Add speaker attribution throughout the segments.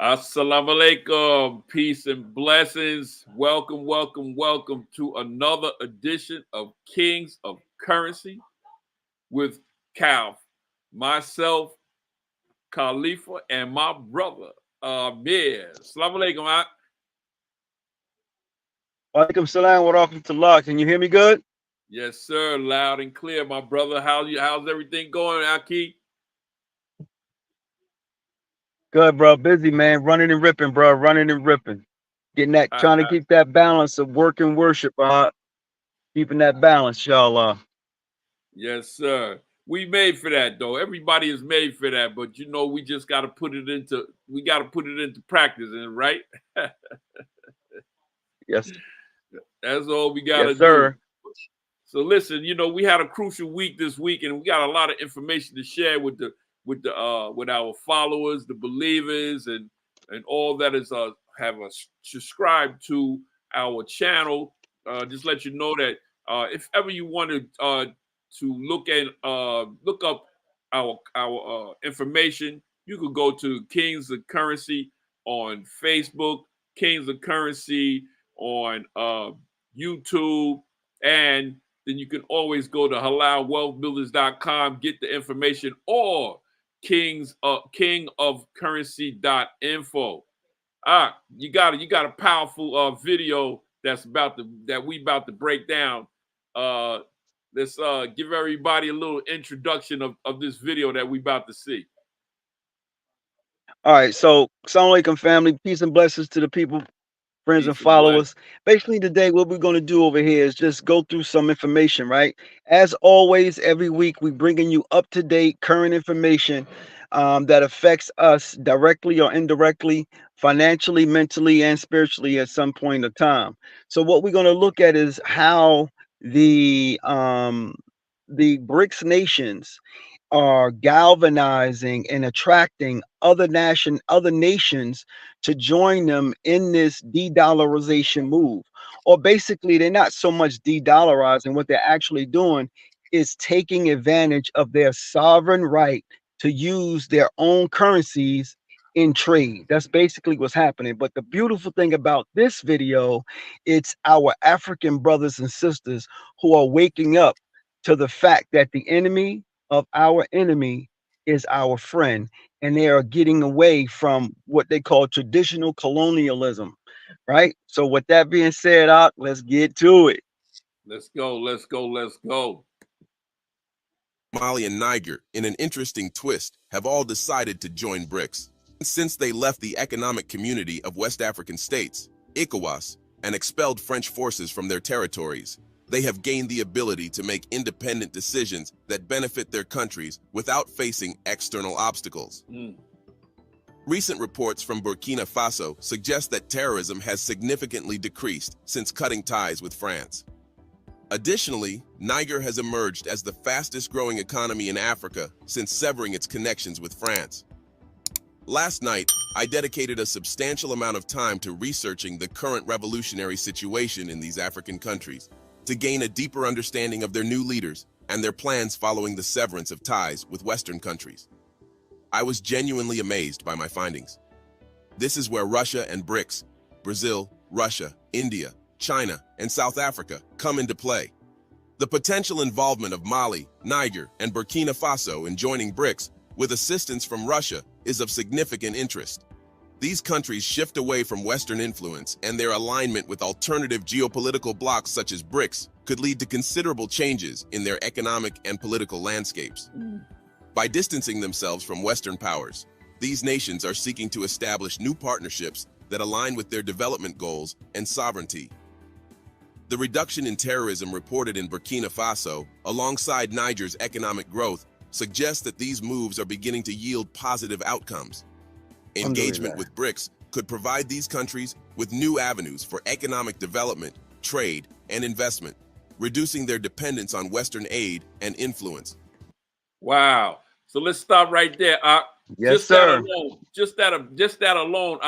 Speaker 1: Assalamu alaikum, peace and blessings. Welcome, welcome, welcome to another edition of Kings of Currency with Cal, myself, Khalifa, and my brother, Ameer. Assalamu alaikum,
Speaker 2: Walaikum salam wa rahmatullah. Can you hear me good?
Speaker 1: Yes, sir, loud and clear, my brother. How's everything going, Aki?
Speaker 2: Good, bro. Busy, man. Running and ripping, bro. Running and ripping. Trying to keep that balance of work and worship, keeping that balance, inshallah.
Speaker 1: Yes, sir. We made for that though. Everybody is made for that, but we just got to put it into practice, and right?
Speaker 2: Yes,
Speaker 1: That's all we got to
Speaker 2: yes,
Speaker 1: do.
Speaker 2: sir.
Speaker 1: So listen, we had a crucial week this week, and we got a lot of information to share with our followers, the believers, and all that is have subscribed to our channel. Just let you know that if ever you wanted to look up our information, you could go to Kings of Currency on Facebook, Kings of Currency on YouTube, and then you can always go to halalwealthbuilders.com, get the information, or kingofcurrency.info. You got a powerful video that we about to break down. Uh, let's give everybody a little introduction of this video that we about to see.
Speaker 2: All right. So, Assalamu alaikum, family. Peace and blessings to the people, friends and
Speaker 1: Peace and bless.
Speaker 2: followers. Basically, today, what we're going to do over here is just go through some information, right? As always, every week, we bringing you up to date, current information that affects us directly or indirectly, financially, mentally, and spiritually at some point of time. So, what we're going to look at is how the BRICS nations are galvanizing and attracting other nations to join them in this de-dollarization move. Or basically, they're not so much de-dollarizing. What they're actually doing is taking advantage of their sovereign right to use their own currencies in trade. That's basically what's happening. But the beautiful thing about this video, it's our African brothers and sisters who are waking up to the fact that the enemy of our enemy is our friend, and they are getting away from what they call traditional colonialism, right? So, with that being said, let's get to it.
Speaker 1: Let's go. Let's go. Let's go.
Speaker 3: Mali and Niger, in an interesting twist, have all decided to join BRICS. Since they left the Economic Community of West African States, ECOWAS, and expelled French forces from their territories, they have gained the ability to make independent decisions that benefit their countries without facing external obstacles. Recent reports from Burkina Faso suggest that terrorism has significantly decreased since cutting ties with France. Additionally, Niger has emerged as the fastest growing economy in Africa since severing its connections with France. Last night, I dedicated a substantial amount of time to researching the current revolutionary situation in these African countries, to gain a deeper understanding of their new leaders and their plans following the severance of ties with Western countries. I was genuinely amazed by my findings. This is where Russia and BRICS, Brazil, Russia, India, China, and South Africa come into play. The potential involvement of Mali, Niger, and Burkina Faso in joining BRICS with assistance from Russia is of significant interest. These countries shift away from Western influence, and their alignment with alternative geopolitical blocs such as BRICS could lead to considerable changes in their economic and political landscapes. By distancing themselves from Western powers, these nations are seeking to establish new partnerships that align with their development goals and sovereignty. The reduction in terrorism reported in Burkina Faso, alongside Niger's economic growth, suggests that these moves are beginning to yield positive outcomes. Engagement with BRICS could provide these countries with new avenues for economic development, trade, and investment, reducing their dependence on Western aid and influence.
Speaker 1: Wow. So let's stop right there.
Speaker 2: Yes, sir.
Speaker 1: Just that alone,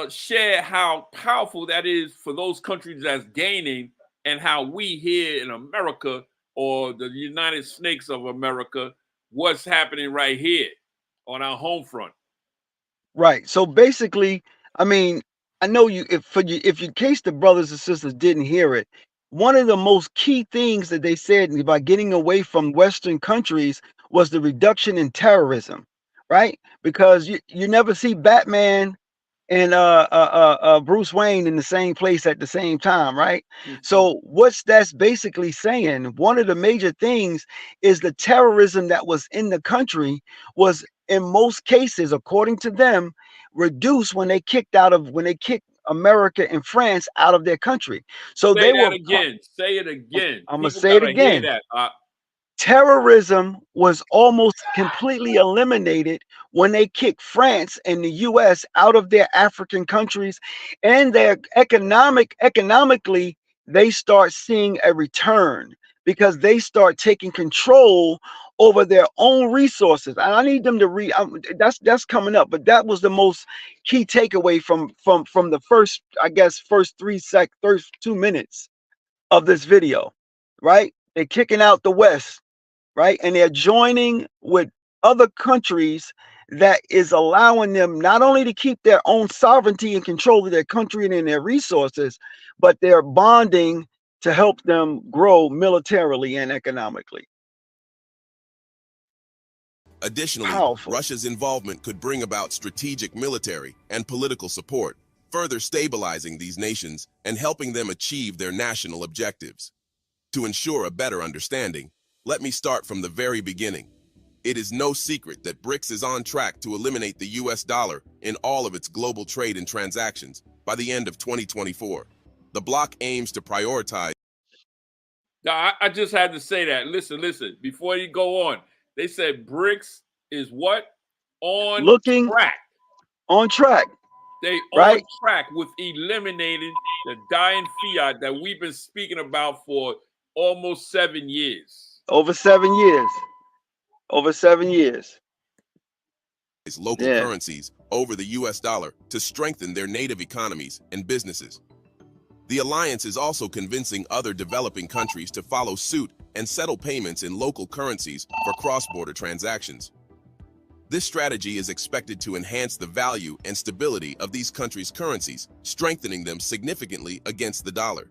Speaker 1: share how powerful that is for those countries that's gaining, and how we here in America, or the United States of America, what's happening right here on our home front.
Speaker 2: Right. So basically, I mean, I know you if for you if in case the brothers and sisters didn't hear it, one of the most key things that they said about getting away from Western countries was the reduction in terrorism, right? Because you never see Batman and Bruce Wayne in the same place at the same time, right? So what's that's basically saying, one of the major things is the terrorism that was in the country was in most cases, according to them, reduced when they kicked America and France out of their country. So
Speaker 1: Say
Speaker 2: they
Speaker 1: that
Speaker 2: were,
Speaker 1: again. Say it again.
Speaker 2: I'm gonna
Speaker 1: People
Speaker 2: say it
Speaker 1: gotta hear
Speaker 2: again,
Speaker 1: that.
Speaker 2: terrorism was almost completely eliminated when they kicked France and the US out of their African countries, and their economically they start seeing a return because they start taking control over their own resources. And I need them to read, that's coming up, but that was the most key takeaway from the first, I guess, first 2 minutes of this video, right? They're kicking out the West, right? And they're joining with other countries that is allowing them not only to keep their own sovereignty and control of their country and in their resources, but they're bonding to help them grow militarily and economically.
Speaker 3: Additionally,
Speaker 2: Powerful.
Speaker 3: Russia's involvement could bring about strategic military and political support, further stabilizing these nations and helping them achieve their national objectives. To ensure a better understanding, let me start from the very beginning. It is no secret that BRICS is on track to eliminate the US dollar in all of its global trade and transactions by the end of 2024. The bloc aims to prioritize.
Speaker 1: I just had to say that. Listen. Before you go on, they said BRICS is what? On
Speaker 2: Looking
Speaker 1: track.
Speaker 2: on track,
Speaker 1: They
Speaker 2: right?
Speaker 1: on track with eliminating the dying fiat that we've been speaking about for almost 7 years.
Speaker 2: Over 7 years. Over 7 years.
Speaker 3: Local
Speaker 2: Yeah.
Speaker 3: currencies over the US dollar to strengthen their native economies and businesses. The alliance is also convincing other developing countries to follow suit and settle payments in local currencies for cross-border transactions. This strategy is expected to enhance the value and stability of these countries' currencies, strengthening them significantly against the dollar.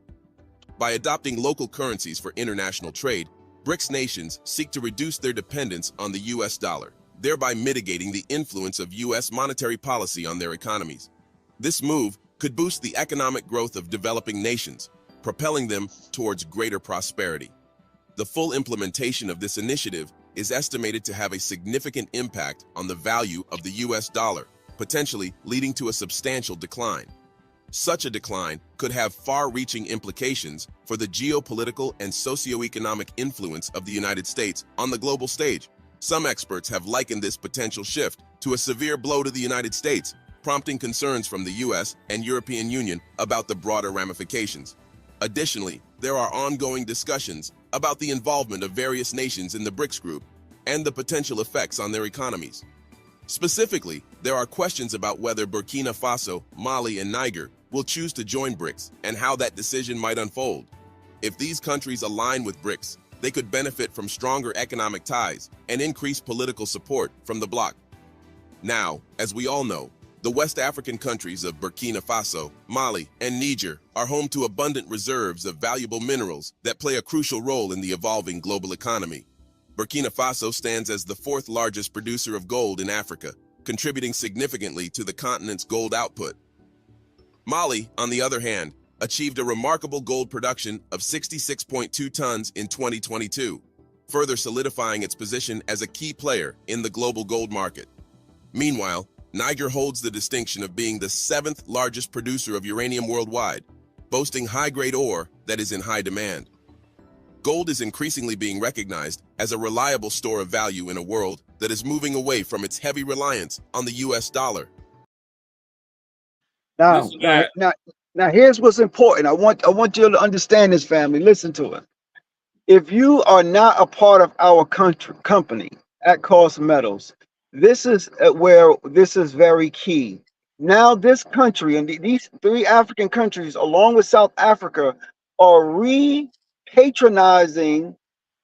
Speaker 3: By adopting local currencies for international trade, BRICS nations seek to reduce their dependence on the US dollar, thereby mitigating the influence of US monetary policy on their economies. This move could boost the economic growth of developing nations, propelling them towards greater prosperity. The full implementation of this initiative is estimated to have a significant impact on the value of the US dollar, potentially leading to a substantial decline. Such a decline could have far-reaching implications for the geopolitical and socioeconomic influence of the United States on the global stage. Some experts have likened this potential shift to a severe blow to the United States, prompting concerns from the US and European Union about the broader ramifications. Additionally, there are ongoing discussions about the involvement of various nations in the BRICS group and the potential effects on their economies. Specifically, there are questions about whether Burkina Faso, Mali, and Niger will choose to join BRICS and how that decision might unfold. If these countries align with BRICS, they could benefit from stronger economic ties and increased political support from the bloc. Now, as we all know, the West African countries of Burkina Faso, Mali, and Niger are home to abundant reserves of valuable minerals that play a crucial role in the evolving global economy. Burkina Faso stands as the fourth largest producer of gold in Africa, contributing significantly to the continent's gold output. Mali, on the other hand, achieved a remarkable gold production of 66.2 tons in 2022, further solidifying its position as a key player in the global gold market. Meanwhile, Niger holds the distinction of being the seventh largest producer of uranium worldwide, boasting high-grade ore that is in high demand. Gold is increasingly being recognized as a reliable store of value in a world that is moving away from its heavy reliance on the US dollar.
Speaker 2: Now,
Speaker 1: Listen to
Speaker 2: now,
Speaker 1: that.
Speaker 2: now, now, here's what's important. I want you to understand this, family. Listen to it. If you are not a part of our company at Cost Metals, this is where this is very key. Now, this country and these three African countries, along with South Africa, are patronizing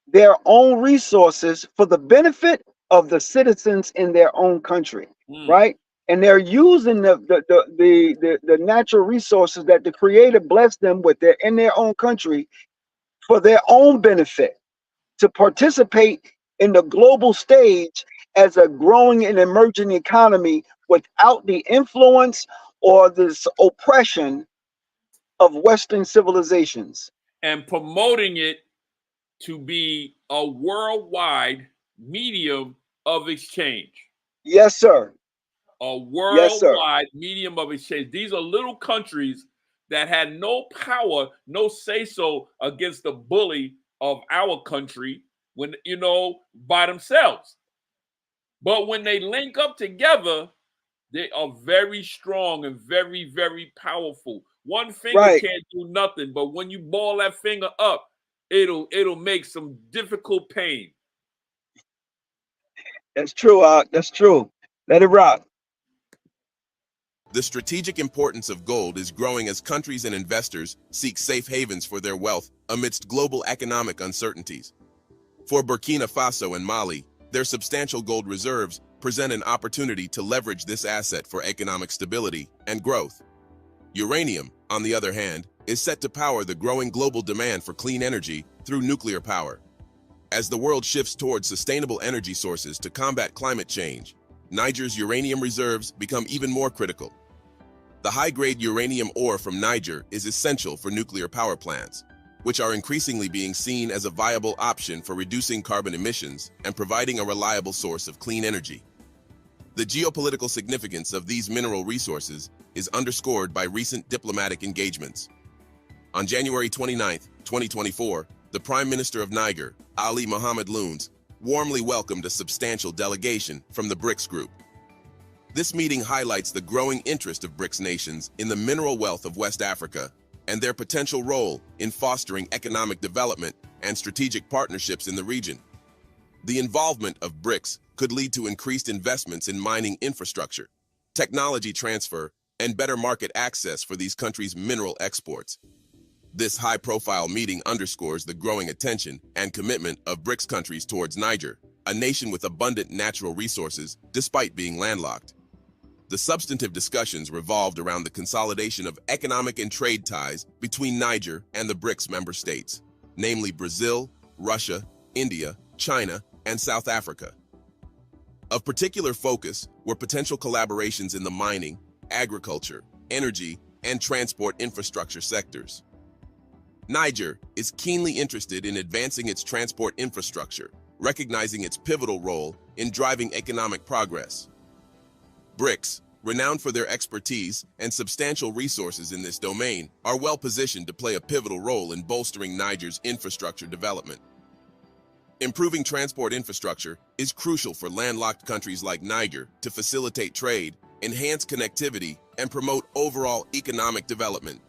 Speaker 2: their own resources for the benefit of the citizens in their own country,
Speaker 1: Mm.
Speaker 2: right? and they're using the natural resources that the Creator blessed them with in their own country for their own benefit, to participate in the global stage as a growing and emerging economy without the influence or this oppression of Western civilizations.
Speaker 1: And promoting it to be a worldwide medium of exchange.
Speaker 2: Yes, sir.
Speaker 1: A
Speaker 2: Yes, sir.
Speaker 1: worldwide medium of exchange. These are little countries that had no power, no say-so against the bully of our country when, by themselves. But when they link up together, they are very strong and very, very powerful. One finger
Speaker 2: Right.
Speaker 1: can't do nothing, but when you ball that finger up, it'll make some difficult pain.
Speaker 2: That's true, that's true. Let it rock.
Speaker 3: The strategic importance of gold is growing as countries and investors seek safe havens for their wealth amidst global economic uncertainties. For Burkina Faso and Mali, their substantial gold reserves present an opportunity to leverage this asset for economic stability and growth. Uranium, on the other hand, is set to power the growing global demand for clean energy through nuclear power. As the world shifts towards sustainable energy sources to combat climate change, Niger's uranium reserves become even more critical. The high-grade uranium ore from Niger is essential for nuclear power plants, which are increasingly being seen as a viable option for reducing carbon emissions and providing a reliable source of clean energy. The geopolitical significance of these mineral resources is underscored by recent diplomatic engagements. On January 29, 2024, the Prime Minister of Niger, Ali Mohamed Lounes, warmly welcomed a substantial delegation from the BRICS group. This meeting highlights the growing interest of BRICS nations in the mineral wealth of West Africa and their potential role in fostering economic development and strategic partnerships in the region. The involvement of BRICS could lead to increased investments in mining infrastructure, technology transfer, and better market access for these countries' mineral exports. This high-profile meeting underscores the growing attention and commitment of BRICS countries towards Niger, a nation with abundant natural resources despite being landlocked. The substantive discussions revolved around the consolidation of economic and trade ties between Niger and the BRICS member states, namely Brazil, Russia, India, China, and South Africa. Of particular focus were potential collaborations in the mining, agriculture, energy, and transport infrastructure sectors. Niger is keenly interested in advancing its transport infrastructure, recognizing its pivotal role in driving economic progress. BRICS, renowned for their expertise and substantial resources in this domain, are well positioned to play a pivotal role in bolstering Niger's infrastructure development. Improving transport infrastructure is crucial for landlocked countries like Niger to facilitate trade, enhance connectivity, and promote overall economic development.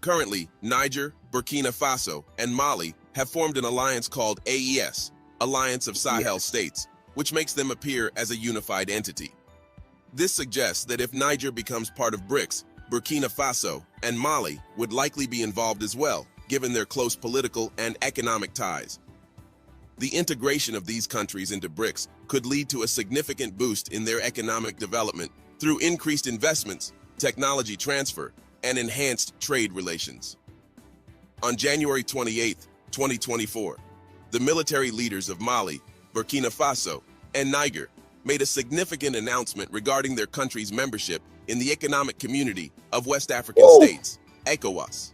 Speaker 3: Currently, Niger, Burkina Faso, and Mali have formed an alliance called AES, Alliance of Sahel States, which makes them appear as a unified entity. This suggests that if Niger becomes part of BRICS, Burkina Faso and Mali would likely be involved as well, given their close political and economic ties. The integration of these countries into BRICS could lead to a significant boost in their economic development through increased investments, technology transfer, and enhanced trade relations. On January 28, 2024, the military leaders of Mali, Burkina Faso, and Niger made a significant announcement regarding their country's membership in the Economic Community of West African States, ECOWAS.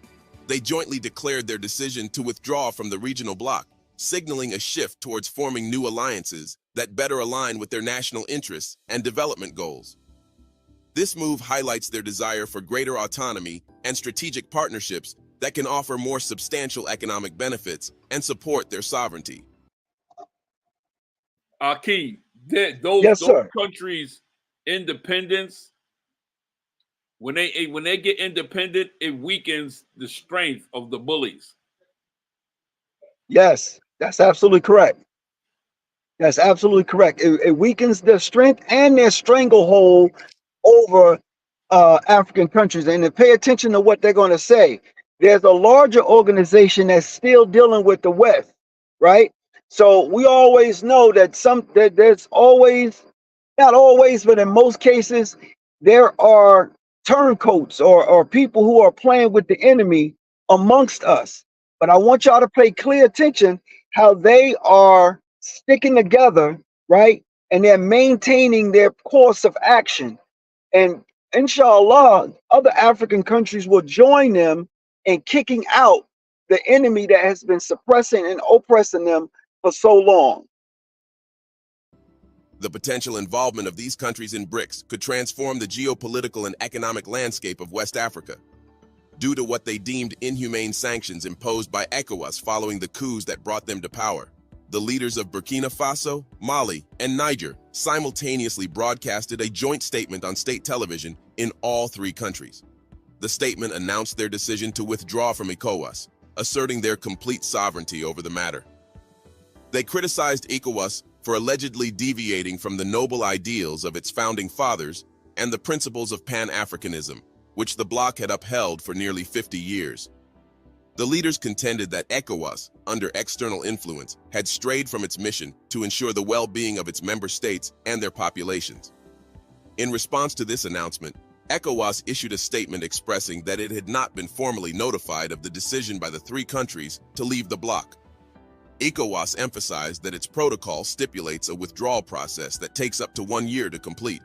Speaker 3: They jointly declared their decision to withdraw from the regional bloc, signaling a shift towards forming new alliances that better align with their national interests and development goals. This move highlights their desire for greater autonomy and strategic partnerships that can offer more substantial economic benefits and support their sovereignty.
Speaker 1: Akeem,
Speaker 2: Yes,
Speaker 1: those
Speaker 2: sir.
Speaker 1: countries' independence, when they get independent, it weakens the strength of the bullies.
Speaker 2: Yes, that's absolutely correct. That's absolutely correct. It weakens their strength and their stranglehold over African countries. And to pay attention to what they're going to say, there's a larger organization that's still dealing with the West, right? So we always know that there's always Not always, but in most cases, there are turncoats or people who are playing with the enemy amongst us. But I want y'all to pay clear attention how they are sticking together, right? And they're maintaining their course of action. And inshallah, other African countries will join them in kicking out the enemy that has been suppressing and oppressing them for so long.
Speaker 3: The potential involvement of these countries in BRICS could transform the geopolitical and economic landscape of West Africa. Due to what they deemed inhumane sanctions imposed by ECOWAS following the coups that brought them to power, the leaders of Burkina Faso, Mali, and Niger simultaneously broadcasted a joint statement on state television in all three countries. The statement announced their decision to withdraw from ECOWAS, asserting their complete sovereignty over the matter. They criticized ECOWAS for allegedly deviating from the noble ideals of its founding fathers and the principles of Pan-Africanism, which the bloc had upheld for nearly 50 years. The leaders contended that ECOWAS, under external influence, had strayed from its mission to ensure the well-being of its member states and their populations. In response to this announcement, ECOWAS issued a statement expressing that it had not been formally notified of the decision by the three countries to leave the bloc. ECOWAS emphasized that its protocol stipulates a withdrawal process that takes up to 1 year to complete.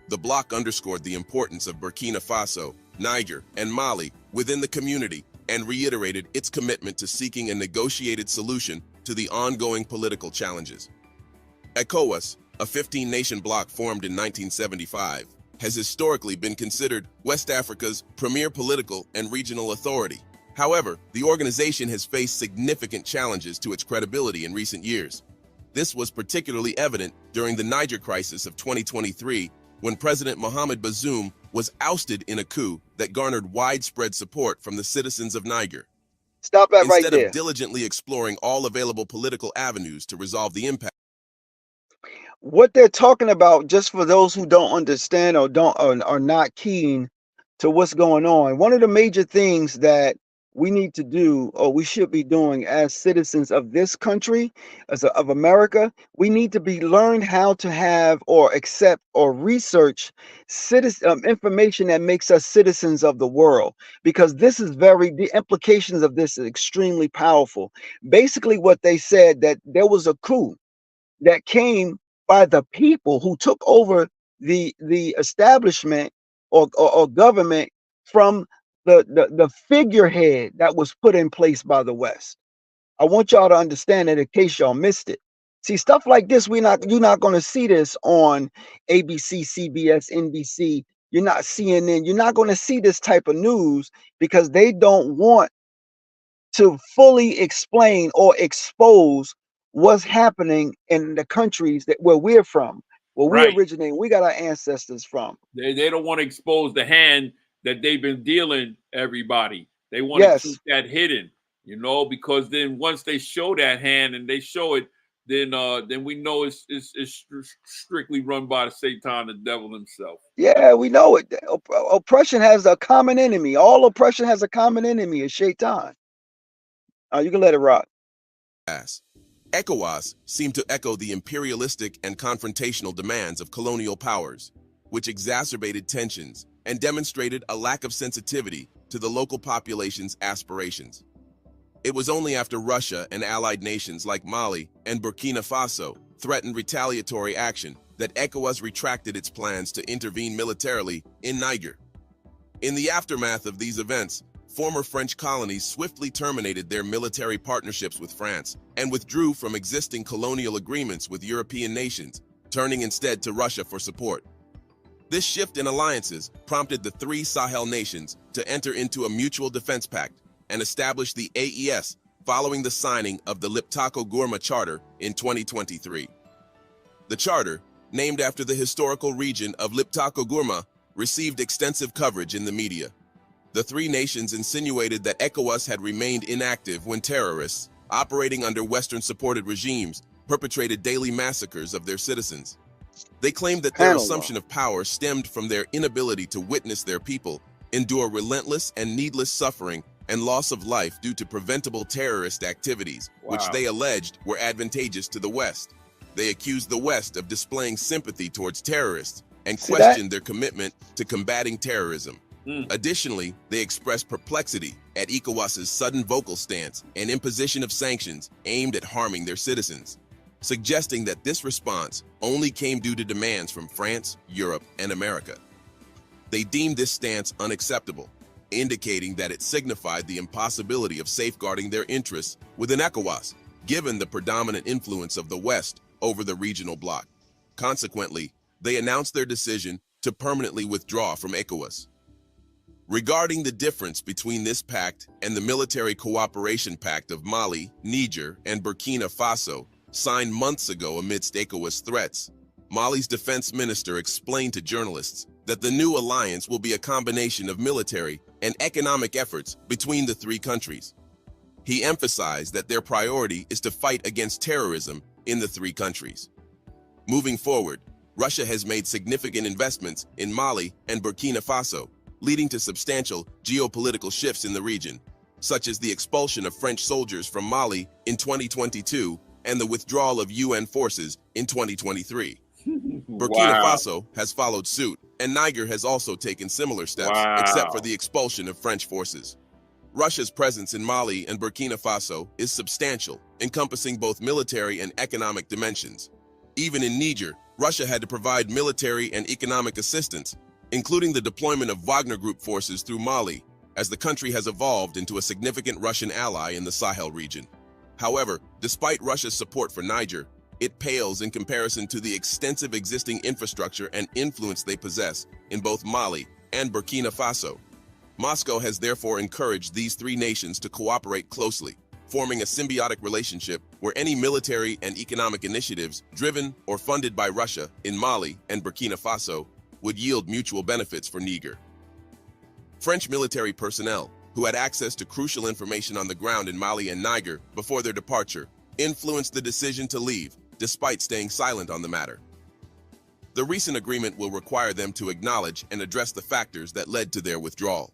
Speaker 3: The bloc underscored the importance of Burkina Faso, Niger, and Mali within the community and reiterated its commitment to seeking a negotiated solution to the ongoing political challenges. ECOWAS, a 15-nation bloc formed in 1975, has historically been considered West Africa's premier political and regional authority. However, the organization has faced significant challenges to its credibility in recent years. This was particularly evident during the Niger crisis of 2023, when President Mohamed Bazoum was ousted in a coup that garnered widespread support from the citizens of Niger.
Speaker 2: Stop that right
Speaker 3: Instead
Speaker 2: there.
Speaker 3: of diligently exploring all available political avenues to resolve the impact,
Speaker 2: What they're talking about, just for those who don't understand or don't are not keen to what's going on, one of the major things that we need to do, or we should be doing as citizens of this country, of America, we need to be learn how to have or accept or research information that makes us citizens of the world, because the implications of this is extremely powerful. Basically, what they said, that there was a coup that came by the people who took over the establishment or government from the figurehead that was put in place by the West. I want y'all to understand that in case y'all missed it. See, stuff like this, you're not going to see this on ABC, CBS, NBC. You're not CNN. You're not going to see this type of news because they don't want to fully explain or expose what's happening in the countries where we're from, where we
Speaker 1: Right.
Speaker 2: originate, we got our ancestors from.
Speaker 1: They don't want to expose the hand that they've been dealing everybody. They want
Speaker 2: Yes.
Speaker 1: to keep that hidden, because then once they show that hand and they show it, then we know it's strictly run by Satan, the devil himself.
Speaker 2: Yeah, we know it. Oppression has a common enemy. All oppression has a common enemy, is Shaitan. You can let it rock.
Speaker 3: ECOWAS seemed to echo the imperialistic and confrontational demands of colonial powers, which exacerbated tensions and demonstrated a lack of sensitivity to the local population's aspirations. It was only after Russia and allied nations like Mali and Burkina Faso threatened retaliatory action that ECOWAS retracted its plans to intervene militarily in Niger. In the aftermath of these events, former French colonies swiftly terminated their military partnerships with France and withdrew from existing colonial agreements with European nations, turning instead to Russia for support. This shift in alliances prompted the three Sahel nations to enter into a mutual defense pact and establish the AES following the signing of the Liptako-Gourma Charter in 2023. The charter, named after the historical region of Liptako-Gourma, received extensive coverage in the media. The three nations insinuated that ECOWAS had remained inactive when terrorists, operating under Western-supported regimes, perpetrated daily massacres of their citizens. They claimed that their assumption of power stemmed from their inability to witness their people endure relentless and needless suffering and loss of life due to preventable terrorist activities, which they alleged were advantageous to the West. They accused the West of displaying sympathy towards terrorists and
Speaker 2: See that?
Speaker 3: questioned their commitment to combating terrorism. Additionally, they expressed perplexity at ECOWAS's sudden vocal stance and imposition of sanctions aimed at harming their citizens, suggesting that this response only came due to demands from France, Europe, and America. They deemed this stance unacceptable, indicating that it signified the impossibility of safeguarding their interests within ECOWAS, given the predominant influence of the West over the regional bloc. Consequently, they announced their decision to permanently withdraw from ECOWAS. Regarding the difference between this pact and the Military Cooperation Pact of Mali, Niger, and Burkina Faso, signed months ago amidst ECOWAS threats, Mali's defense minister explained to journalists that the new alliance will be a combination of military and economic efforts between the three countries. He emphasized that their priority is to fight against terrorism in the three countries. Moving forward, Russia has made significant investments in Mali and Burkina Faso, leading to substantial geopolitical shifts in the region, such as the expulsion of French soldiers from Mali in 2022 and the withdrawal of UN forces in 2023. Burkina Faso has followed suit, and Niger has also taken similar steps, except for the expulsion of French forces. Russia's presence in Mali and Burkina Faso is substantial, encompassing both military and economic dimensions. Even in Niger, Russia had to provide military and economic assistance, including the deployment of Wagner Group forces through Mali, as the country has evolved into a significant Russian ally in the Sahel region. However, despite Russia's support for Niger, it pales in comparison to the extensive existing infrastructure and influence they possess in both Mali and Burkina Faso. Moscow has therefore encouraged these three nations to cooperate closely, forming a symbiotic relationship where any military and economic initiatives driven or funded by Russia in Mali and Burkina Faso would yield mutual benefits for Niger. French military personnel, who had access to crucial information on the ground in Mali and Niger before their departure, influenced the decision to leave, despite staying silent on the matter. The recent agreement will require them to acknowledge and address the factors that led to their withdrawal.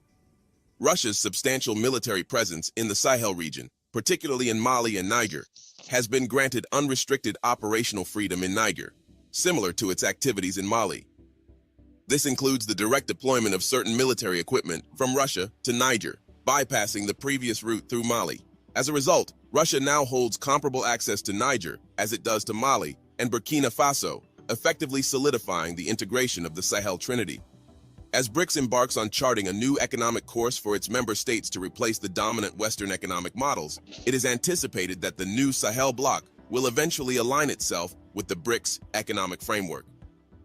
Speaker 3: Russia's substantial military presence in the Sahel region, particularly in Mali and Niger, has been granted unrestricted operational freedom in Niger, similar to its activities in Mali. This includes the direct deployment of certain military equipment from Russia to Niger, bypassing the previous route through Mali. As a result, Russia now holds comparable access to Niger as it does to Mali and Burkina Faso, effectively solidifying the integration of the Sahel Trinity. As BRICS embarks on charting a new economic course for its member states to replace the dominant Western economic models, it is anticipated that the new Sahel bloc will eventually align itself with the BRICS economic framework.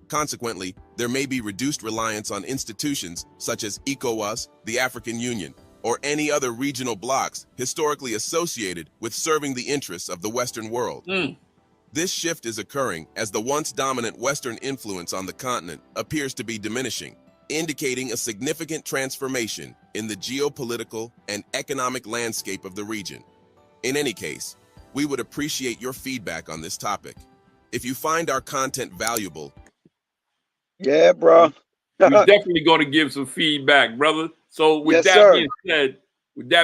Speaker 3: Consequently, there may be reduced reliance on institutions such as ECOWAS, the African Union, or any other regional blocs historically associated with serving the interests of the Western world. This shift is occurring as the once dominant Western influence on the continent appears to be diminishing, indicating a significant transformation in the geopolitical and economic landscape of the region. In any case, we would appreciate your feedback on this topic. If you find our content valuable,
Speaker 2: yeah, bro,
Speaker 1: we're definitely going to give some feedback, brother. So with that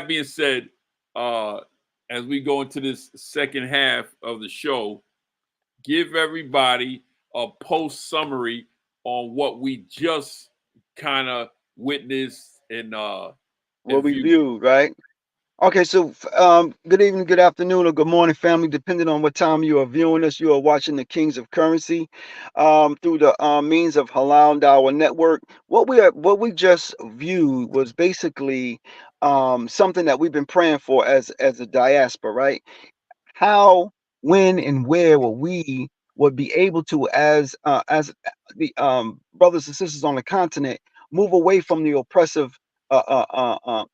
Speaker 1: being said, as we go into this second half of the show, give everybody a post summary on what we just kind of witnessed and
Speaker 2: what we viewed, right? Okay, so good evening, good afternoon, or good morning, family, depending on what time you are viewing us. You are watching the Kings of Currency through the means of Halal Dawah Network. What we just viewed was basically something that we've been praying for as a diaspora, right? How, when, and where will we would be able to, as the brothers and sisters on the continent, move away from the oppressive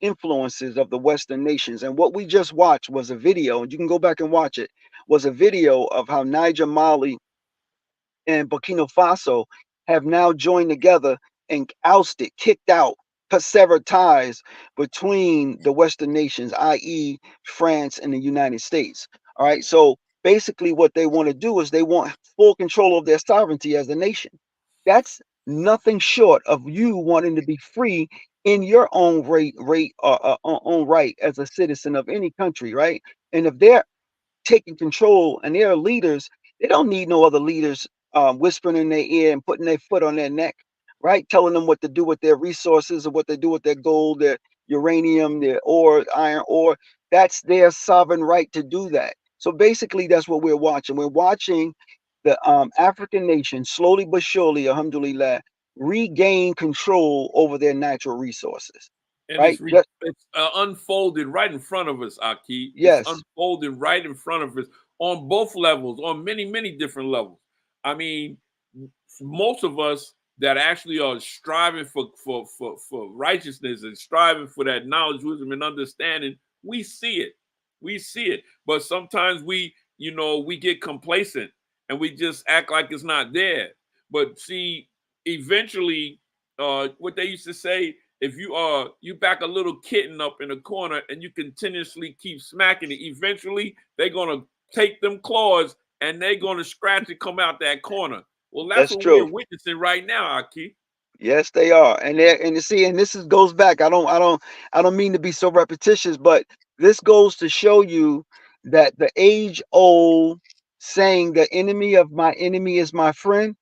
Speaker 2: influences of the Western nations. And what we just watched was a video, and you can go back and watch it, was a video of how Niger, Mali, and Burkina Faso have now joined together and ousted, kicked out, severed ties between the Western nations, i.e., France and the United States. All right. So basically, what they want to do is they want full control of their sovereignty as a nation. That's nothing short of you wanting to be free in your own own right as a citizen of any country, right? And if they're taking control and they're leaders They don't need no other leaders whispering in their ear and putting their foot on their neck, right? Telling them what to do with their resources or what to do with their gold, their uranium, their ore, iron ore. That's their sovereign right to do that. So basically, that's what we're watching. We're watching the African nations slowly but surely, alhamdulillah, regain control over their natural resources,
Speaker 1: And
Speaker 2: right?
Speaker 1: it's unfolded right in front of us, Aki. It's
Speaker 2: Yes,
Speaker 1: unfolding right in front of us on both levels, on many, many different levels. I mean, most of us that actually are striving for righteousness and striving for that knowledge, wisdom, and understanding, we see it. We see it. But sometimes we get complacent and we just act like it's not there. But see, eventually, what they used to say, if you back a little kitten up in a corner and you continuously keep smacking it, eventually they're gonna take them claws and they're gonna scratch and come out that corner. Well, that's
Speaker 2: that's
Speaker 1: what we're
Speaker 2: true.
Speaker 1: witnessing right now, Aki.
Speaker 2: Yes, they are, and you see, and this is goes back. I don't mean to be so repetitious, but this goes to show you that the age-old saying, "The enemy of my enemy is my friend."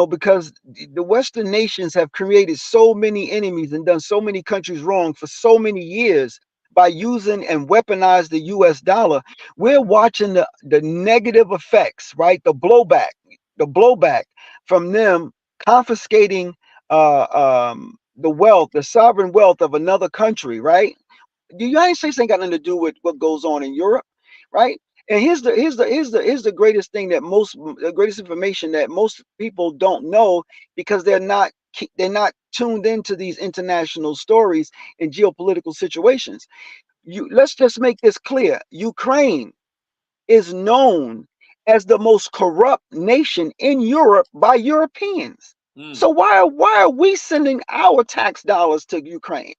Speaker 2: Because the Western nations have created so many enemies and done so many countries wrong for so many years by using and weaponize the U.S. dollar. We're watching the negative effects, right? The blowback from them confiscating the wealth, the sovereign wealth of another country, right? The United States ain't got nothing to do with what goes on in Europe, right? And here's the greatest thing that the greatest information that most people don't know because they're not tuned into these international stories and geopolitical situations. Let's just make this clear. Ukraine is known as the most corrupt nation in Europe by Europeans.
Speaker 1: Mm.
Speaker 2: So why are we sending our tax dollars to Ukraine?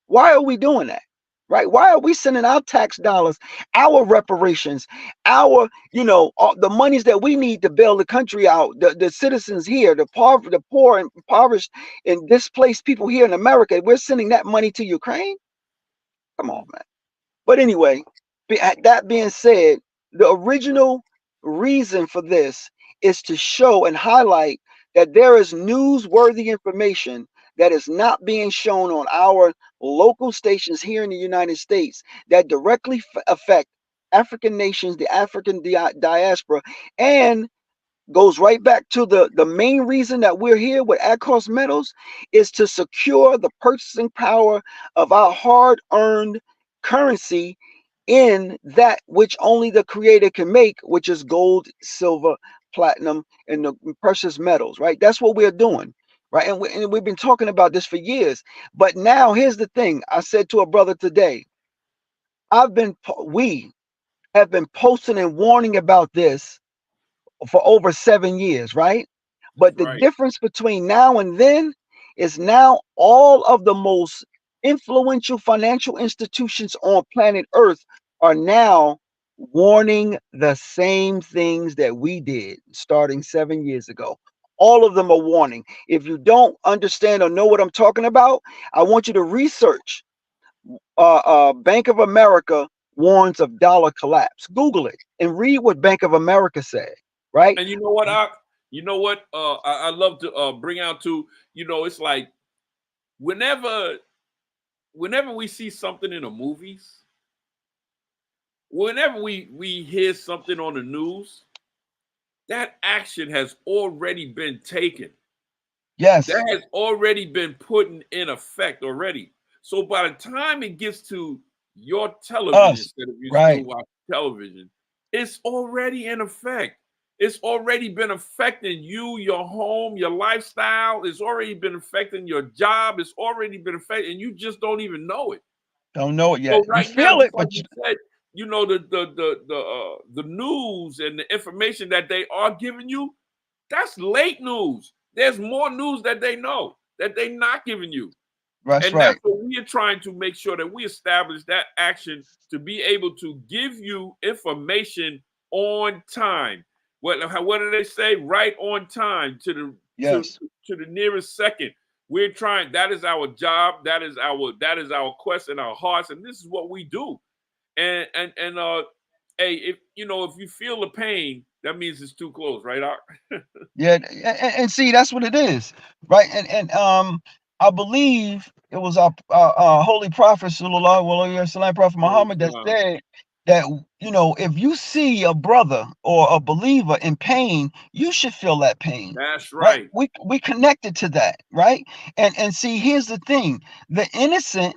Speaker 2: Why are we doing that? Right? Why are we sending our tax dollars, our reparations, the monies that we need to bail the country out, the citizens here, the poor and impoverished and displaced people here in America? We're sending that money to Ukraine? Come on, man. But anyway, that being said, the original reason for this is to show and highlight that there is newsworthy information that is not being shown on our local stations here in the United States that directly affect African nations, the African diaspora, and goes right back to the main reason that we're here with Akos Metals is to secure the purchasing power of our hard-earned currency in that which only the creator can make, which is gold, silver, platinum, and the precious metals, right? That's what we're doing, right? And we've been talking about this for years. But now here's the thing. I said to a brother today, we have been posting and warning about this for over 7 years, right?
Speaker 1: That's
Speaker 2: But the
Speaker 1: right.
Speaker 2: difference between now and then is now all of the most influential financial institutions on planet Earth are now warning the same things that we did starting 7 years ago. All of them are warning. If you don't understand or know what I'm talking about, I want you to research Bank of America warns of dollar collapse. Google it and read what Bank of America said, right?
Speaker 1: And you know what, you know what? I love to bring out to, it's like whenever whenever we see something in the movies, whenever we hear something on the news, that action has already been taken. That
Speaker 2: Yes.
Speaker 1: has already been put in effect already. So by the time it gets to your television,
Speaker 2: Us.
Speaker 1: instead of you still
Speaker 2: Right.
Speaker 1: watch television, it's already in effect. It's already been affecting you, your home, your lifestyle. It's already been affecting your job. It's already been affecting, and you just don't even know it.
Speaker 2: Don't know it
Speaker 1: So
Speaker 2: yet. You
Speaker 1: right now,
Speaker 2: feel it,
Speaker 1: just like
Speaker 2: but
Speaker 1: you said, the news and the information that they are giving you, that's late news. There's more news that they know that they're not giving you.
Speaker 2: that's
Speaker 1: And that's
Speaker 2: right.
Speaker 1: what we are trying to make sure that we establish that action to be able to give you information on time. What do they say? Right on time to the
Speaker 2: Yes.
Speaker 1: to the nearest second. We're trying. That is our job. That is our quest in our hearts, and this is what we do. And hey, if you feel the pain that means it's too close, right?
Speaker 2: Yeah, and see, that's what it is, right? And I believe it was our holy prophet Sallallahu Alaihi Wasallam, Prophet Muhammad, that said that, you know, if you see a brother or a believer in pain, you should feel that pain,
Speaker 1: That's
Speaker 2: right?
Speaker 1: right.
Speaker 2: We connected to that, right? And see, here's the thing: the innocent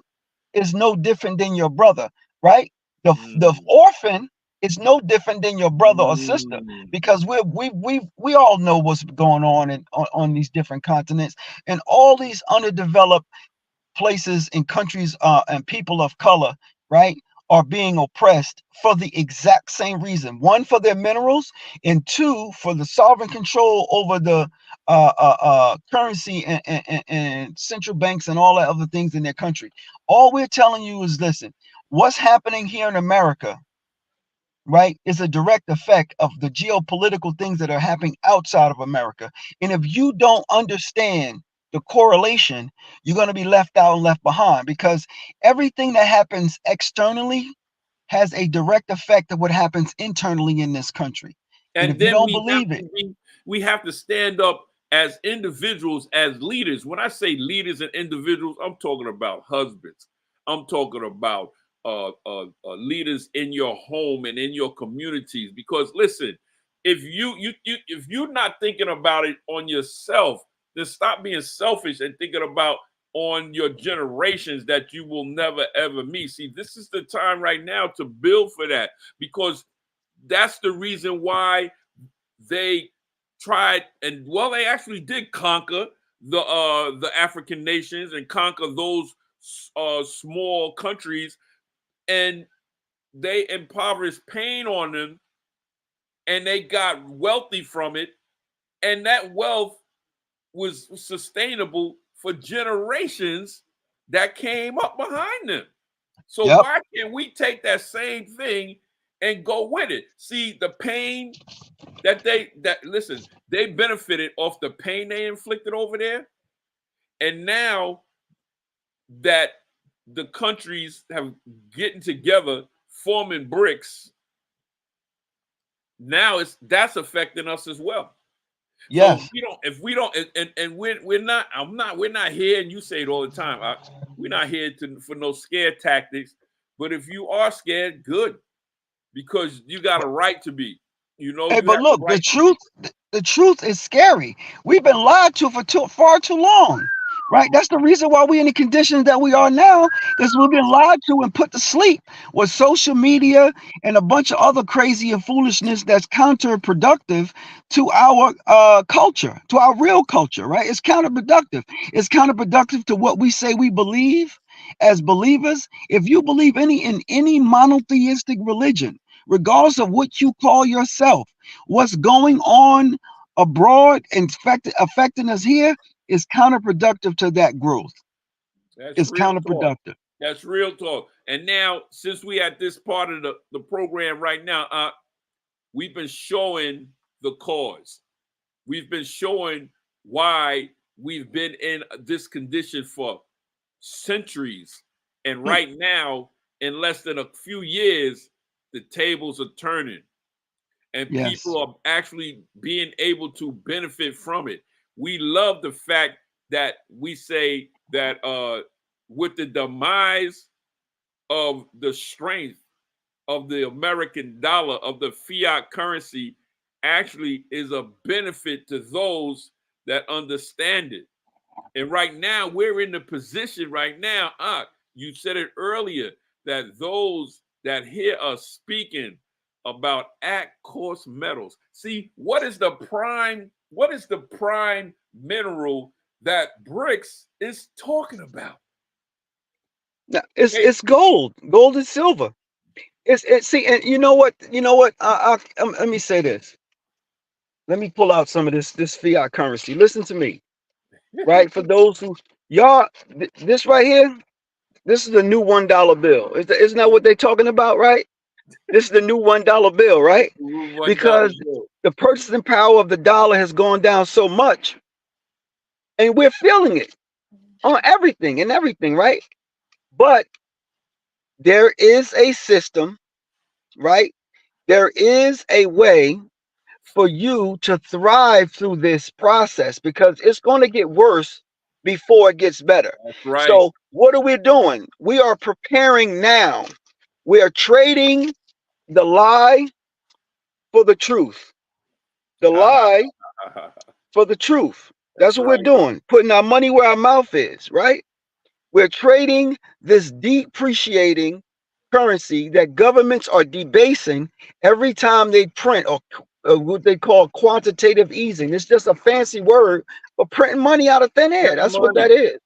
Speaker 2: is no different than your brother, right? The
Speaker 1: Mm.
Speaker 2: orphan is no different than your brother or sister,
Speaker 1: Mm.
Speaker 2: because we all know what's going on on these different continents, and all these underdeveloped places and countries and people of color, right, are being oppressed for the exact same reason. One, for their minerals, and two, for the sovereign control over the currency and central banks and all that other things in their country. All we're telling you is, listen, what's happening here in America, right, is a direct effect of the geopolitical things that are happening outside of America. And if you don't understand the correlation, you're going to be left out and left behind, because everything that happens externally has a direct effect of what happens internally in this country. And
Speaker 1: And
Speaker 2: if you
Speaker 1: then
Speaker 2: don't believe it,
Speaker 1: we have to stand up as individuals, as leaders. When I say leaders and individuals, I'm talking about husbands. I'm talking about leaders in your home and in your communities. Because listen, if if you're not thinking about it on yourself, then stop being selfish and thinking about on your generations that you will never ever meet. See, this is the time right now to build for that, because that's the reason why they tried, and well, they actually did conquer the African nations and conquer those small countries, and they impoverished pain on them, and they got wealthy from it, and that wealth was sustainable for generations that came up behind them. So
Speaker 2: yep,
Speaker 1: why can't we take that same thing and go with it? See, the pain that listen, they benefited off the pain they inflicted over there, and now that the countries have getting together, forming BRICS, now that's affecting us as well. So
Speaker 2: yes.
Speaker 1: if we don't, and we're not, we're not here. And you say it all the time. We're not here for no scare tactics. But if you are scared, good, because you got a right to be. You know,
Speaker 2: Hey,
Speaker 1: you
Speaker 2: but
Speaker 1: have the
Speaker 2: look,
Speaker 1: right to be.
Speaker 2: the truth is scary. We've been lied to for far too long, right? That's the reason why we're in the conditions that we are now, because we've been lied to and put to sleep with social media and a bunch of other crazy and foolishness that's counterproductive to our culture, to our real culture, right? It's counterproductive. It's counterproductive to what we say we believe as believers. If you believe in any monotheistic religion, regardless of what you call yourself, what's going on abroad and affecting us here is counterproductive to that growth.
Speaker 1: That's
Speaker 2: It's
Speaker 1: real talk.
Speaker 2: counterproductive.
Speaker 1: That's real talk. And now, since we at this part of the program right now, we've been showing the cause. We've been showing why we've been in this condition for centuries. And
Speaker 2: Hmm.
Speaker 1: right now, in less than a few years, the tables are turning and
Speaker 2: Yes.
Speaker 1: people are actually being able to benefit from it. We love the fact that we say that with the demise of the strength of the American dollar, of the fiat currency, actually is a benefit to those that understand it. And right now, we're in the position right now, you said it earlier, that those that hear us speaking about at course metals. See, what is the prime mineral that BRICS is talking about?
Speaker 2: Now,
Speaker 1: Okay.
Speaker 2: it's gold. Gold and silver. It's see, and you know what? Let me say this. Let me pull out some of this fiat currency. Listen to me, right? For those who y'all, this right here, this is the new $1 bill. Isn't that what they're talking about, right? This is the new $1 bill, right?
Speaker 1: $1
Speaker 2: Because
Speaker 1: bill.
Speaker 2: the purchasing power of the dollar has gone down so much, and we're feeling it on everything, right? But there is a system, right? There is a way for you to thrive through this process, because it's going to get worse before it gets better.
Speaker 1: That's right.
Speaker 2: So what are we doing? We are preparing now. We are trading the lie for the truth. The lie for the truth. That's
Speaker 1: That's
Speaker 2: what we're
Speaker 1: right.
Speaker 2: doing. Putting our money where our mouth is, right? We're trading this depreciating currency that governments are debasing every time they print, or what they call quantitative easing. It's just a fancy word for printing money out of thin air.
Speaker 1: Print
Speaker 2: That's what that
Speaker 1: money.
Speaker 2: is.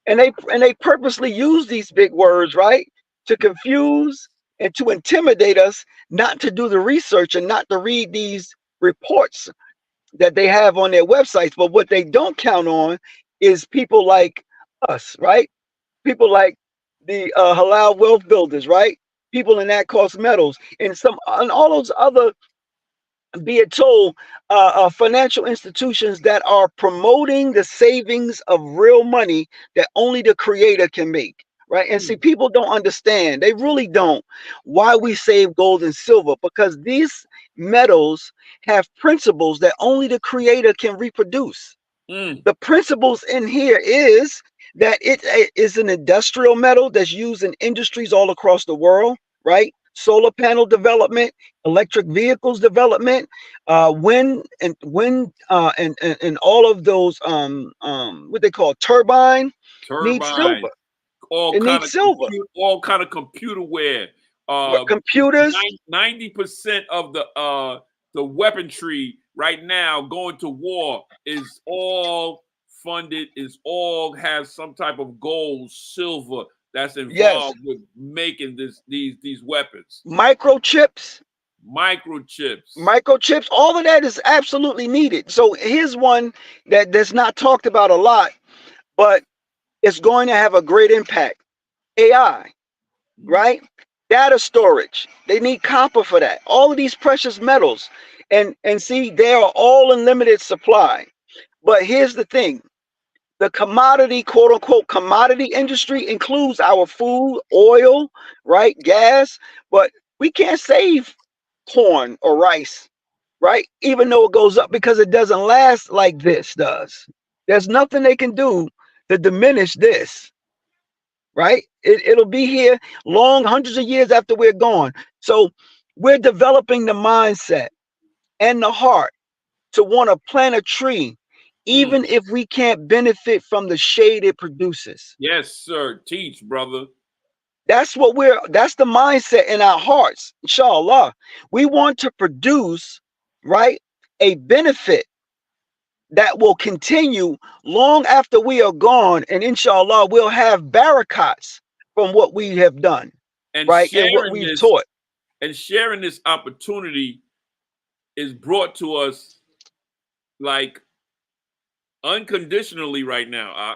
Speaker 2: And they purposely use these big words, right, to confuse and to intimidate us, not to do the research and not to read these reports that they have on their websites. But what they don't count on is people like us, right? People like the halal wealth builders, right? People in that cost metals and some and all those other, be it told, financial institutions that are promoting the savings of real money that only the creator can make. Right. And see, people don't understand, they really don't, why we save gold and silver, because these metals have principles that only the creator can reproduce.
Speaker 1: Mm.
Speaker 2: The principles in here is that it is an industrial metal that's used in industries all across the world, right? Solar panel development, electric vehicles development, wind and all of those what they call turbine need
Speaker 1: Turbine.
Speaker 2: silver. It needs silver.
Speaker 1: All kind of computer wear.
Speaker 2: Computers,
Speaker 1: 90% of the weaponry right now going to war is all funded, is all has some type of gold, silver that's
Speaker 2: yes.
Speaker 1: involved with making these weapons.
Speaker 2: Microchips,
Speaker 1: Microchips.
Speaker 2: microchips, all of that is absolutely needed. So here's one that's not talked about a lot, but it's going to have a great impact. AI, right? Data storage. They need copper for that. All of these precious metals. And see, they are all in limited supply. But here's the thing. The commodity, quote unquote, commodity industry includes our food, oil, right? Gas, but we can't save corn or rice, right? Even though it goes up, because it doesn't last like this does. There's nothing they can do to diminish this, right? It'll be here long, hundreds of years after we're gone. So we're developing the mindset and the heart to want to plant a tree,
Speaker 1: Mm.
Speaker 2: even if we can't benefit from the shade it produces.
Speaker 1: Yes, sir. Teach, brother.
Speaker 2: That's the mindset in our hearts, inshallah. We want to produce, right, a benefit that will continue long after we are gone. And inshallah, we'll have barakats from what we have done,
Speaker 1: And
Speaker 2: right, and what
Speaker 1: sharing
Speaker 2: we've
Speaker 1: this
Speaker 2: taught.
Speaker 1: and sharing this opportunity is brought to us like unconditionally right now.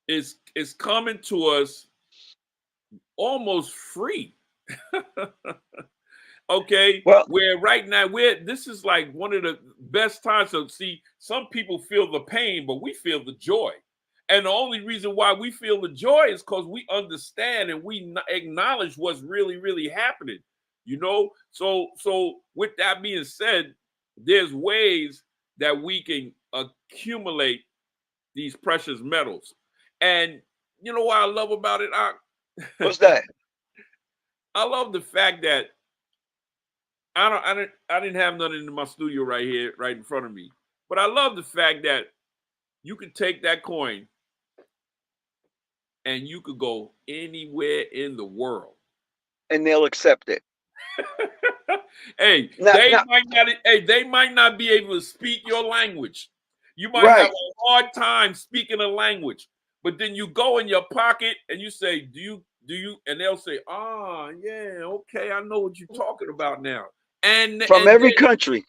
Speaker 1: It's coming to us almost free. Okay,
Speaker 2: Well,
Speaker 1: where right now this is like one of the best times to see. Some people feel the pain, but we feel the joy. And the only reason why we feel the joy is because we understand and we acknowledge what's really, really happening. You know, so with that being said, there's ways that we can accumulate these precious metals. And you know what I love about it?
Speaker 2: what's that?
Speaker 1: I love the fact that I didn't have nothing in my studio right here, right in front of me. But I love the fact that you could take that coin and you could go anywhere in the world.
Speaker 2: And they'll accept it.
Speaker 1: Hey, they might not be able to speak your language. You might have
Speaker 2: Right.
Speaker 1: a hard time speaking a language, but then you go in your pocket and you say, do you? And they'll say, yeah, okay, I know what you're talking about now.
Speaker 2: From every country,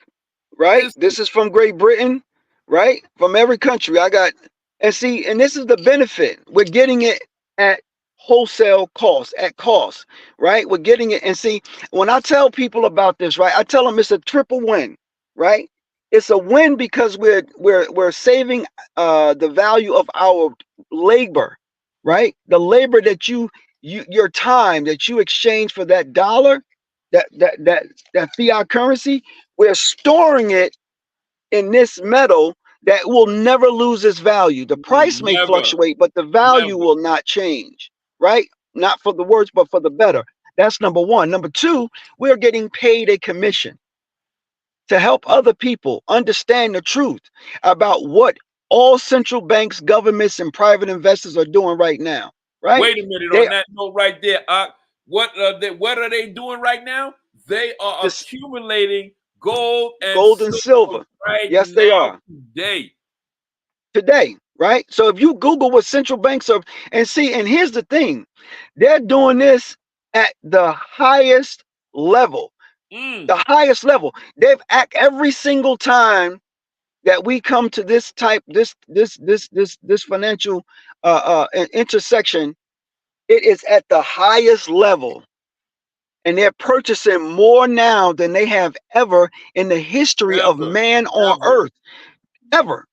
Speaker 2: right? This is from Great Britain, right? From every country. And see, and this is the benefit. We're getting it at wholesale cost, at cost, right? We're getting it. And see, when I tell people about this, right, I tell them it's a triple win, right? It's a win because we're saving the value of our labor, right? The labor that your time that you exchange for that dollar, that fiat currency, We're storing it in this metal that will never lose its value. The price may
Speaker 1: Never,
Speaker 2: fluctuate, but the value
Speaker 1: never.
Speaker 2: will not change, right? Not for the worse, but for the better. That's number one. Number two, we're getting paid a commission to help other people understand the truth about what all central banks, governments, and private investors are doing right now, right?
Speaker 1: Wait a minute
Speaker 2: They
Speaker 1: on that note right there. What are they doing right now? They are
Speaker 2: this
Speaker 1: accumulating gold and
Speaker 2: gold and
Speaker 1: silver
Speaker 2: silver.
Speaker 1: right
Speaker 2: Yes, they
Speaker 1: now
Speaker 2: are.
Speaker 1: today.
Speaker 2: Today, right? So if you Google what central banks are, and see, and here's the thing, they're doing this at the highest level.
Speaker 1: Mm,
Speaker 2: The highest level. They've act every single time that we come to this type, this financial intersection, it is at the highest level. And they're purchasing more now than they have ever in the history of
Speaker 1: ever,
Speaker 2: man on
Speaker 1: ever.
Speaker 2: earth. Ever.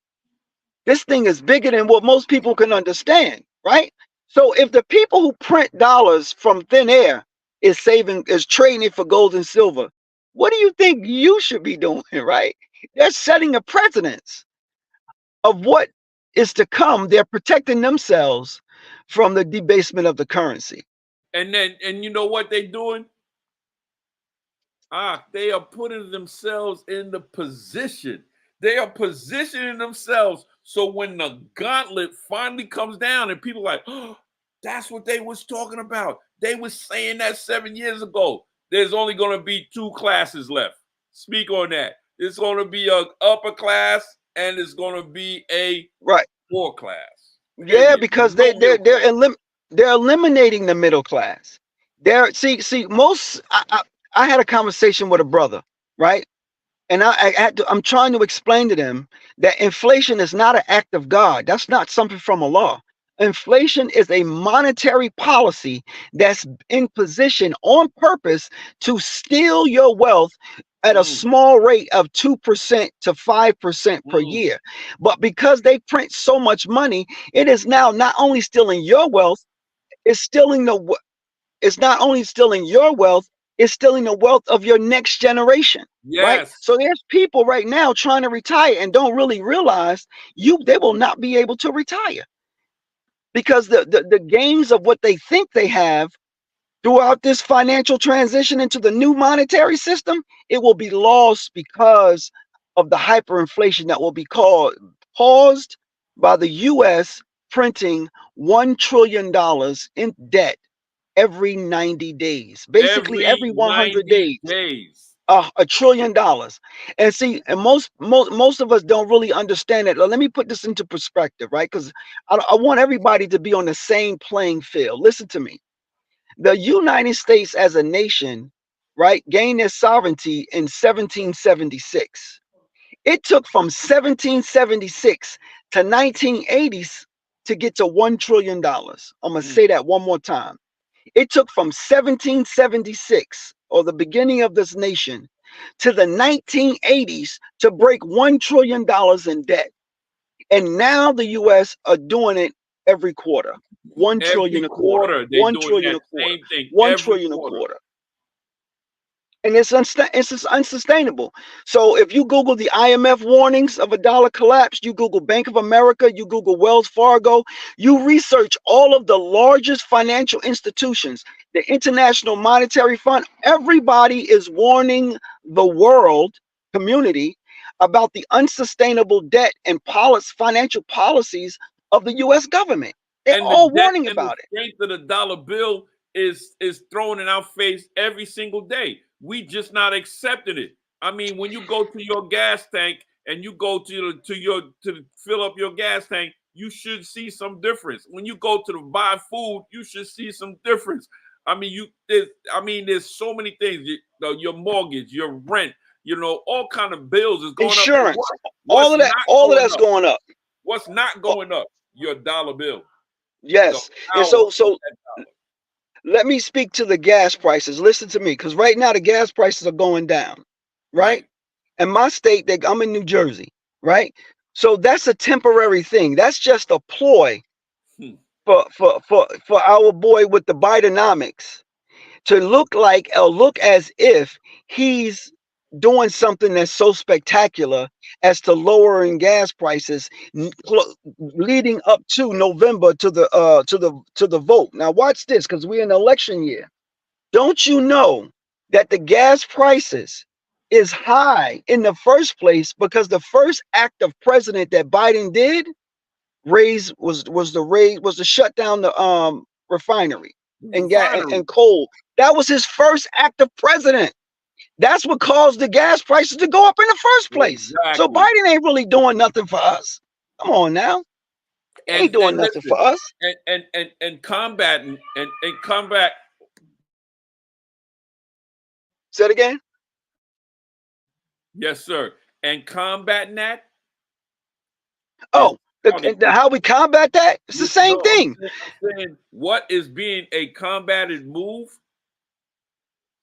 Speaker 2: This thing is bigger than what most people can understand, right? So if the people who print dollars from thin air is trading it for gold and silver, what do you think you should be doing, right? They're setting a precedence of what is to come. They're protecting themselves from the debasement of the currency.
Speaker 1: And you know what they're doing? They are putting themselves in the position. They are positioning themselves so when the gauntlet finally comes down and people are like, oh, that's what they was talking about. They was saying that 7 years ago. There's only going to be two classes left. Speak on that. It's going to be a upper class and it's going to be a
Speaker 2: Right.
Speaker 1: poor class.
Speaker 2: Yeah,
Speaker 1: Period.
Speaker 2: because
Speaker 1: No middle class.
Speaker 2: they're eliminating the middle class. They're see most. I had a conversation with a brother, right? And I'm trying to explain to them that inflation is not an act of God. That's not something from Allah. Inflation is a monetary policy that's in position on purpose to steal your wealth at a
Speaker 1: Mm,
Speaker 2: small rate of 2% to 5% per
Speaker 1: mm.
Speaker 2: year. But because they print so much money, it is now not only stealing your wealth, it's stealing it's not only stealing your wealth, it's stealing the wealth of your next generation, right?
Speaker 1: Yes.
Speaker 2: So there's people right now trying to retire and don't really realize they will not be able to retire because the gains of what they think they have throughout this financial transition into the new monetary system, it will be lost because of the hyperinflation that will be caused by the US printing $1 trillion in debt every 90 days, basically
Speaker 1: Every
Speaker 2: every 100
Speaker 1: 90
Speaker 2: days.
Speaker 1: days.
Speaker 2: $1 trillion. And see, and most of us don't really understand it. Let me put this into perspective, right? Because I want everybody to be on the same playing field. Listen to me. The United States as a nation, right, gained their sovereignty in 1776. It took from 1776 to 1980s to get to $1 trillion. I'm going to
Speaker 1: Mm.
Speaker 2: say that one more time. It took from 1776, or the beginning of this nation, to the 1980s to break $1 trillion in debt. And now the US are doing it every quarter. 1
Speaker 1: Every
Speaker 2: trillion a quarter.
Speaker 1: quarter, they
Speaker 2: 1
Speaker 1: doing
Speaker 2: trillion
Speaker 1: that
Speaker 2: a quarter.
Speaker 1: same thing.
Speaker 2: 1
Speaker 1: Every
Speaker 2: trillion a
Speaker 1: quarter.
Speaker 2: quarter. And it's just unsustainable. So if you Google the IMF warnings of a dollar collapse, you Google Bank of America, you Google Wells Fargo, you research all of the largest financial institutions, the International Monetary Fund, everybody is warning the world community about the unsustainable debt and financial policies of the US government. They're
Speaker 1: And the
Speaker 2: all
Speaker 1: debt
Speaker 2: warning
Speaker 1: and the
Speaker 2: about it.
Speaker 1: strength of the dollar bill is thrown in our face every single day. We just not accepting it. I mean, when you go to your gas tank and you go to fill up your gas tank, you should see some difference. When you go to buy food, you should see some difference. I mean, there's so many things. Your mortgage, your rent, all kind of bills is going up. And
Speaker 2: Insurance,
Speaker 1: what's not
Speaker 2: all of
Speaker 1: going
Speaker 2: that's
Speaker 1: up?
Speaker 2: going up.
Speaker 1: What's not going up? Your dollar bill. The
Speaker 2: Yes. And
Speaker 1: power of
Speaker 2: so
Speaker 1: that dollar.
Speaker 2: let me speak to the gas prices. Listen to me, because right now the gas prices are going down, right?
Speaker 1: Right.
Speaker 2: In my state, I'm in New Jersey, right? So that's a temporary thing. That's just a ploy
Speaker 1: Hmm.
Speaker 2: for our boy with the Bidenomics to look like or look as if he's doing something that's so spectacular as to lowering gas prices leading up to November to the vote. Now watch this, because we're in election year. Don't you know that the gas prices is high in the first place because the first act of president that Biden did was to shut down the refinery and
Speaker 1: Refinery.
Speaker 2: coal. That was his first act of president. That's what caused the gas prices to go up in the first place. So
Speaker 1: Exactly.
Speaker 2: Biden ain't really doing nothing for us. Come on now. He ain't doing
Speaker 1: And
Speaker 2: nothing for
Speaker 1: listen,
Speaker 2: us.
Speaker 1: and combating and combat.
Speaker 2: Say it again.
Speaker 1: Yes, sir. And combating that is
Speaker 2: Oh, how we combat that? It's the same
Speaker 1: no,
Speaker 2: thing.
Speaker 1: I'm saying what is being a combated move.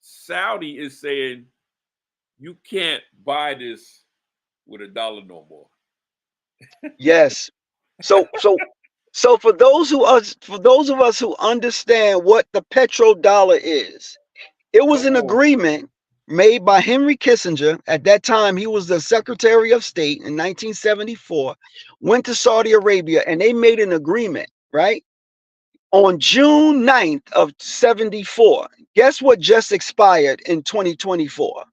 Speaker 1: Saudi is saying you can't buy this with $1 no more.
Speaker 2: Yes. So for those of us who understand what the petrodollar is, it was
Speaker 1: Come
Speaker 2: an
Speaker 1: on.
Speaker 2: agreement made by Henry Kissinger. At that time, he was the Secretary of State in 1974, went to Saudi Arabia, and they made an agreement, right? On June 9th of 74. Guess what just expired in 2024?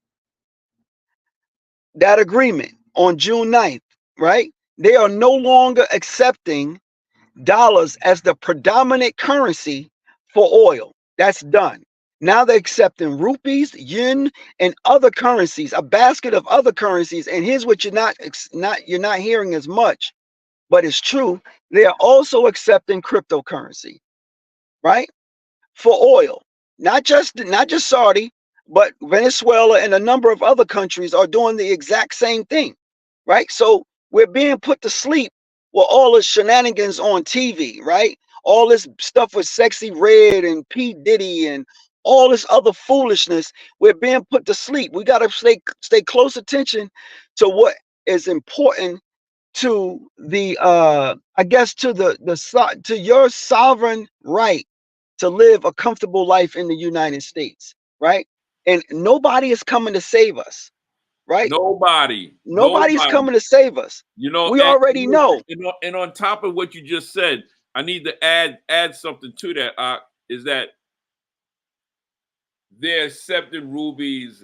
Speaker 2: That agreement on June 9th, right? They are no longer accepting dollars as the predominant currency for oil. That's done. Now they're accepting rupees, yen, and other currencies, a basket of other currencies. And here's what you're not hearing as much, but it's true. They are also accepting cryptocurrency, right? For oil. Not just Saudi, but Venezuela and a number of other countries are doing the exact same thing, right? So we're being put to sleep with all the shenanigans on TV, right? All this stuff with Sexy Red and P. Diddy and all this other foolishness. We're being put to sleep. We got to stay close attention to what is important to the I guess to your sovereign right to live a comfortable life in the United States, right? And nobody is coming to save us, right?
Speaker 1: Nobody.
Speaker 2: Nobody's coming to save us.
Speaker 1: You know,
Speaker 2: We already know.
Speaker 1: And on top of what you just said, I need to add something to that. Is that they're accepting rubies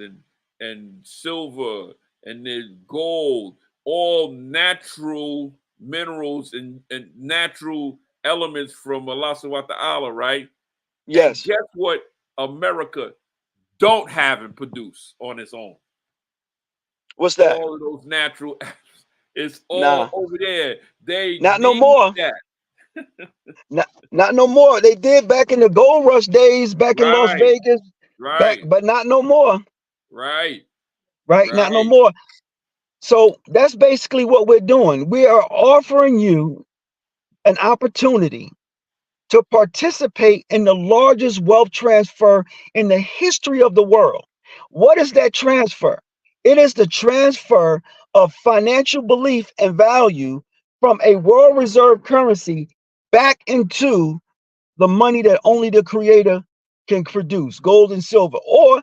Speaker 1: and silver and there's gold, all natural minerals and natural elements from Allah subhanahu wa ta'ala, right? And
Speaker 2: Yes.
Speaker 1: guess what America don't have and produce on its own?
Speaker 2: What's that?
Speaker 1: All of those natural it's all
Speaker 2: Nah,
Speaker 1: over there. They
Speaker 2: not no
Speaker 1: need
Speaker 2: more.
Speaker 1: that.
Speaker 2: Not no more. They did back in the gold rush days, back in Las
Speaker 1: Right,
Speaker 2: Vegas,
Speaker 1: right,
Speaker 2: but not no more.
Speaker 1: right,
Speaker 2: Right? Not no
Speaker 1: right.
Speaker 2: more. So that's basically what we're doing. We are offering you an opportunity to participate in the largest wealth transfer in the history of the world. What is that transfer? It is the transfer of financial belief and value from a world reserve currency back into the money that only the creator can produce, gold and silver. Or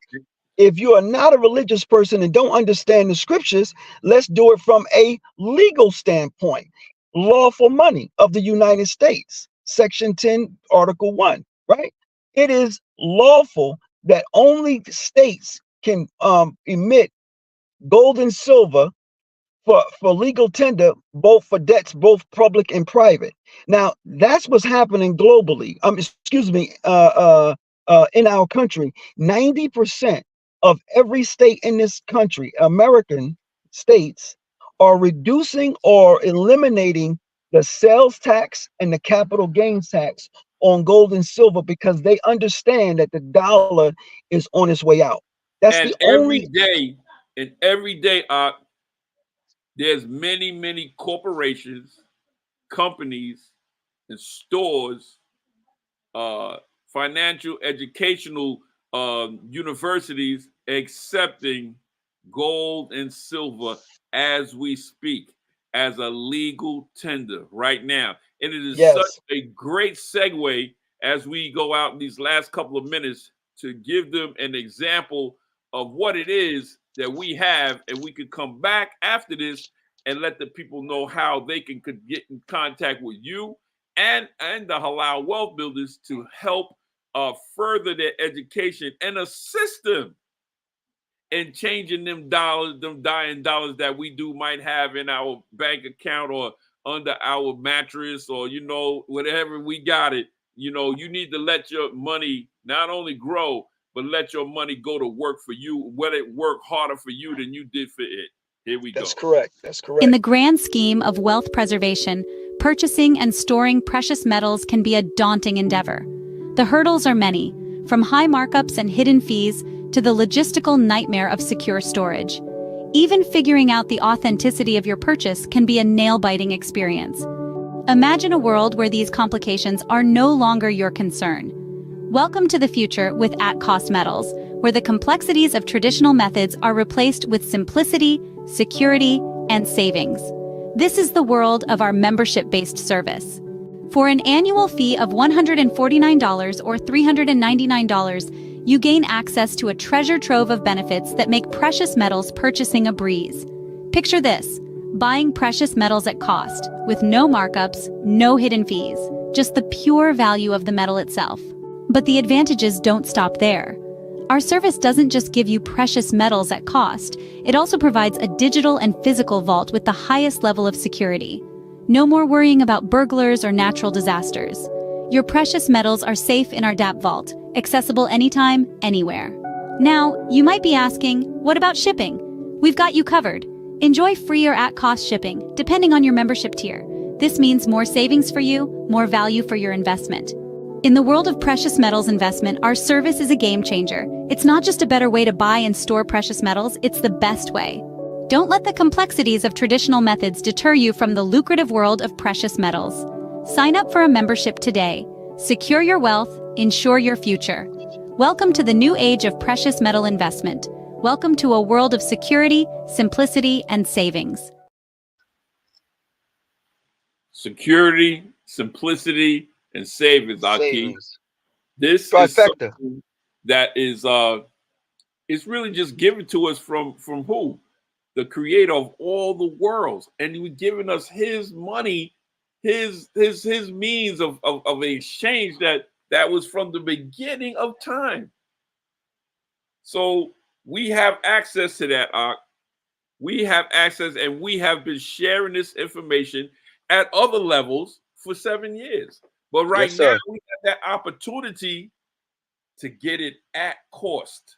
Speaker 2: if you are not a religious person and don't understand the scriptures, let's do it from a legal standpoint. Lawful money of the United States, Section 10, Article 1, right? It is lawful that only states can emit gold and silver for legal tender, both for debts, both public and private. Now, that's what's happening globally. Excuse me, in our country, 90% of every state in this country, American states, are reducing or eliminating the sales tax and the capital gains tax on gold and silver because they understand that the dollar is on its way out. That's
Speaker 1: And
Speaker 2: the only.
Speaker 1: every day, there's many corporations, companies, and stores, financial, educational universities accepting gold and silver as we speak as a legal tender right now. And it is such
Speaker 2: Yes.
Speaker 1: a great segue as we go out in these last couple of minutes to give them an example what it is that we have, and we could come back after this and let the people know how they could get in contact with you and the Halal Wealth Builders to help further their education and assist them in changing them dollars, them dying dollars that we might have in our bank account or under our mattress, or whatever we got it. You need to let your money not only grow, but let your money go to work for you, let it work harder for you than you did for it. Here we go.
Speaker 2: That's correct. That's correct.
Speaker 4: In the grand scheme of wealth preservation, purchasing and storing precious metals can be a daunting endeavor. The hurdles are many, from high markups and hidden fees to the logistical nightmare of secure storage. Even figuring out the authenticity of your purchase can be a nail-biting experience. Imagine a world where these complications are no longer your concern. Welcome to the future with at-cost metals, where the complexities of traditional methods are replaced with simplicity, security, and savings. This is the world of our membership-based service. For an annual fee of $149 or $399, you gain access to a treasure trove of benefits that make precious metals purchasing a breeze. Picture this: buying precious metals at cost, with no markups, no hidden fees, just the pure value of the metal itself. But the advantages don't stop there. Our service doesn't just give you precious metals at cost, it also provides a digital and physical vault with the highest level of security. No more worrying about burglars or natural disasters. Your precious metals are safe in our DAP vault, accessible anytime, anywhere. Now, you might be asking, what about shipping? We've got you covered. Enjoy free or at-cost shipping, depending on your membership tier. This means more savings for you, more value for your investment. In the world of precious metals investment, our service is a game changer. It's not just a better way to buy and store precious metals, it's the best way. Don't let the complexities of traditional methods deter you from the lucrative world of precious metals. Sign up for a membership today. Secure your wealth, ensure your future. Welcome to the new age of precious metal investment. Welcome to a world of security, simplicity, and savings.
Speaker 1: Security, simplicity, and savings, Aki.
Speaker 2: Savings.
Speaker 1: This
Speaker 2: Trifecta.
Speaker 1: is something that is it's really just given to us from who? The creator of all the worlds. And he's giving us his money, his means of exchange that was from the beginning of time. So we have access to that, Ak. We have access, and we have been sharing this information at other levels for 7 years. But right
Speaker 2: Yes,
Speaker 1: now,
Speaker 2: sir.
Speaker 1: we have that opportunity to get it at cost.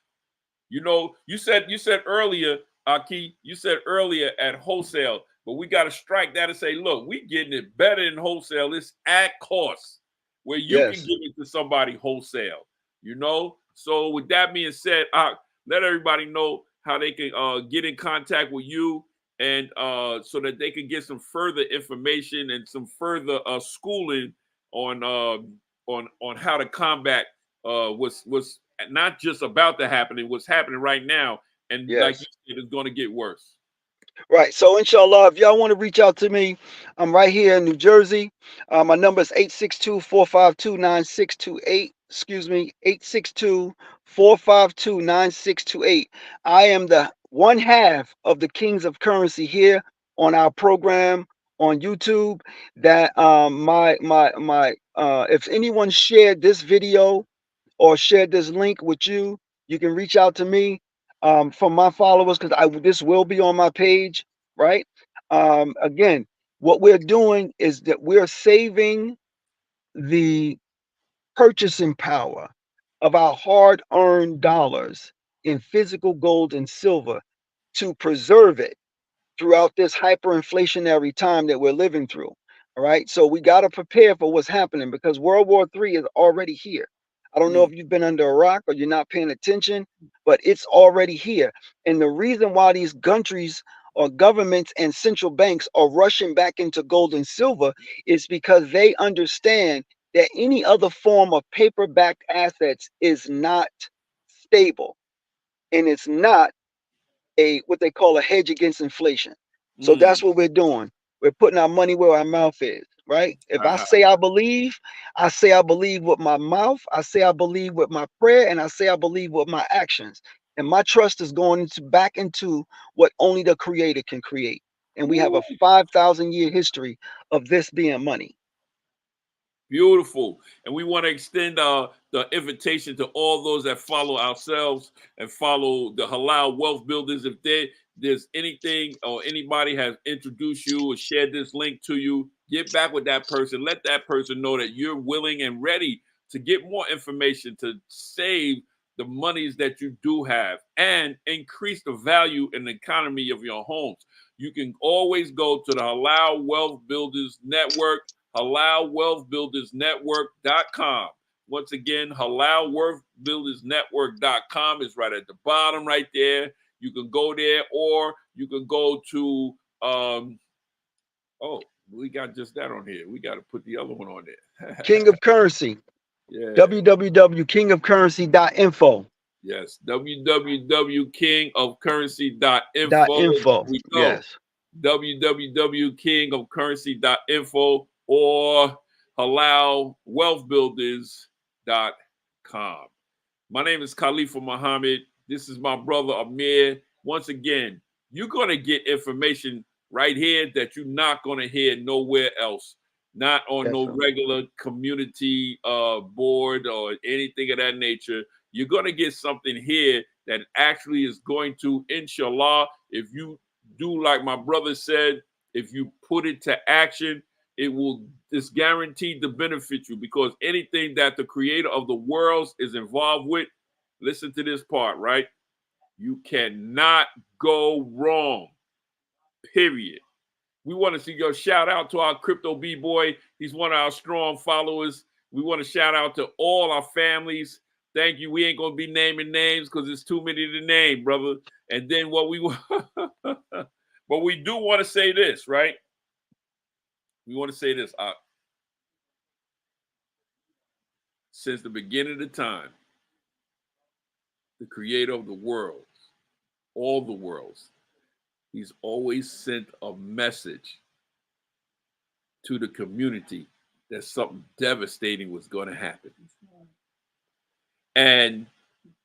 Speaker 1: You said earlier, Aki, you said earlier at wholesale, but we got to strike that and say, look, we getting it better than wholesale. It's at cost, where you
Speaker 2: Yes.
Speaker 1: can give it to somebody wholesale. So with that being said, let everybody know how they can get in contact with you, and so that they can get some further information and some further schooling on how to combat what's not just about to happen, what's happening right now, and like
Speaker 2: Yes.
Speaker 1: you said, it's going to get worse.
Speaker 2: Right. So inshallah, if y'all want to reach out to me, I'm right here in New Jersey. My number is 862-452-9628. Excuse me, 862-452-9628. I am the one half of the Kings of Currency here on our program on YouTube. That if anyone shared this video or shared this link with you, you can reach out to me from my followers, because this will be on my page, right? Again, what we're doing is that we're saving the purchasing power of our hard-earned dollars in physical gold and silver to preserve it throughout this hyperinflationary time that we're living through. All right. So we got to prepare for what's happening, because World War III is already here. I don't know if you've been under a rock or you're not paying attention, but it's already here. And the reason why these countries or governments and central banks are rushing back into gold and silver is because they understand that any other form of paper-backed assets is not stable, and it's not what they call a hedge against inflation. So that's what we're doing. We're putting our money where our mouth is, right? If I say I believe with my mouth, I say I believe with my prayer, and I say I believe with my actions. and my trust is going into back into what only the creator can create. And we have a 5,000-year history of this being money.
Speaker 1: Beautiful. And we want to extend the invitation to all those that follow ourselves and follow the Halal Wealth Builders. If there's anything or anybody has introduced you or shared this link to you, get back with that person. Let that person know that you're willing and ready to get more information to save the monies that you do have and increase the value and economy of your homes. You can always go to the Halal Wealth Builders Network, halalwealthbuildersnetwork.com. Once again, halalwealthbuildersnetwork.com is right at the bottom right there. You can go there, or you can go to we got just that on here. We got to put the other one on there.
Speaker 2: King of Currency.
Speaker 1: Yeah.
Speaker 2: www.kingofcurrency.info.
Speaker 1: Yes. www.kingofcurrency.info.
Speaker 2: .info.
Speaker 1: We go.
Speaker 2: Yes.
Speaker 1: www.kingofcurrency.info or halalwealthbuilders.com. My name is Khalifa Muhammad. This is my brother Ameer. Once again, you're going to get information right here that you're not going to hear nowhere else. Not on no regular community board or anything of that nature. You're going to get something here that actually is going to, inshallah, if you do like my brother said, if you put it to action, it's guaranteed to benefit you, because anything that the creator of the worlds is involved with, listen to this part, right? You cannot go wrong, period. We want to see your shout out to our crypto B-boy. He's one of our strong followers. We want to shout out to all our families. Thank you. We ain't going to be naming names because it's too many to name, brother. And then but we do want to say this, right? We want to say this. Since the beginning of time, the creator of the world, all the worlds, he's always sent a message to the community that something devastating was going to happen. And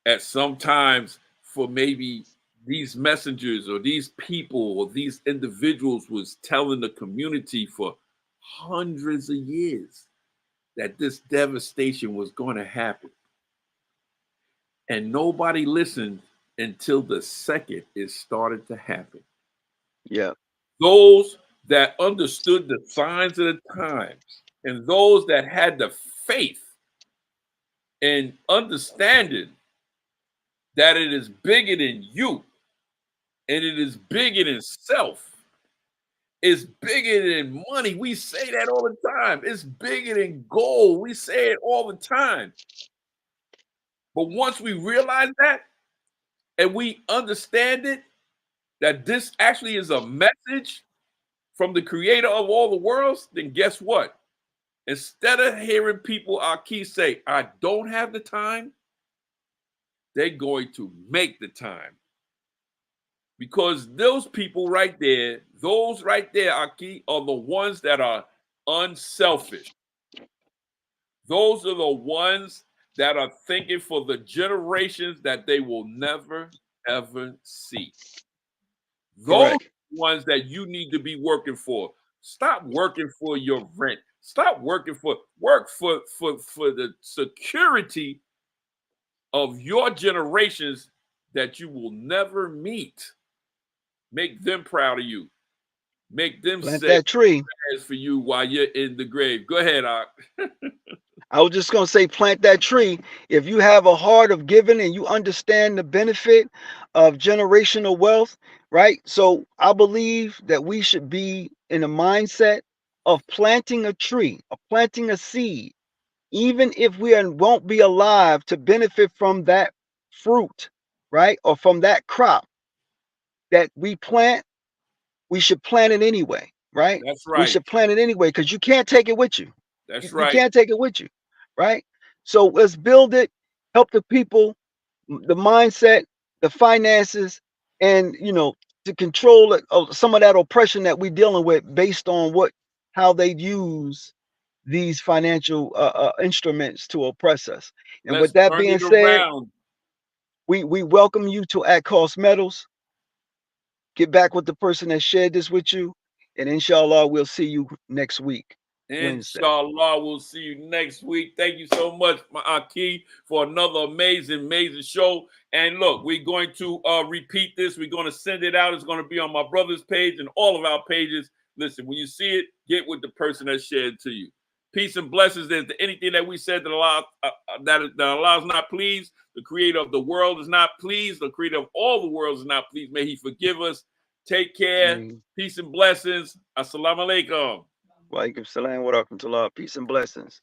Speaker 1: at some times, for maybe these messengers or these people or these individuals was telling the community for hundreds of years that this devastation was going to happen. And nobody listened until the second it started to happen.
Speaker 2: Yeah.
Speaker 1: Those that understood the signs of the times and those that had the faith and understanding that it is bigger than you and it is bigger than self. It's bigger than money. We say that all the time. It's bigger than gold. We say it all the time. But once we realize that and we understand it, that this actually is a message from the creator of all the worlds, then guess what? Instead of hearing people, Aki, say, I don't have the time, they're going to make the time. Because those people right there, Aki, are the ones that are unselfish. Those are the ones that are thinking for the generations that they will never, ever see. Those are the ones that you need to be working for. Stop working for your rent. Stop working work for the security of your generations that you will never meet. Make them proud of you. Make them
Speaker 2: plant
Speaker 1: say
Speaker 2: that tree
Speaker 1: for you while you're in the grave. Go ahead, Ak.
Speaker 2: I was just going to say, plant that tree. If you have a heart of giving and you understand the benefit of generational wealth, right? So I believe that we should be in a mindset of planting a tree, of planting a seed, even if we won't be alive to benefit from that fruit, right? Or from that crop that we plant, we should plant it anyway, right?
Speaker 1: That's right.
Speaker 2: We should plant it anyway, because you can't take it with you.
Speaker 1: That's
Speaker 2: You
Speaker 1: right.
Speaker 2: can't take it with you, right? So let's build it, help the people, the mindset, the finances, and to control some of that oppression that we're dealing with based on how they use these financial instruments to oppress us. And
Speaker 1: Let's
Speaker 2: with that
Speaker 1: turn
Speaker 2: being
Speaker 1: it
Speaker 2: said,
Speaker 1: around.
Speaker 2: We welcome you to At Cost Metals. Get back with the person that shared this with you, and inshallah, we'll see you next week. Wednesday.
Speaker 1: Inshallah, we'll see you next week. Thank you so much, my Aki, for another amazing show. And look, we're going to repeat this. We're going to send it out. It's going to be on my brother's page and all of our pages. Listen, when you see it, get with the person that shared it to you. Peace and blessings. There's anything that we said that Allah is not pleased. The creator of the world is not pleased. The creator of all the world is not pleased. May he forgive us. Take care. Peace and blessings. Assalamu alaikum.
Speaker 2: Wa alaikum salam wa rahmatullah. Peace and blessings.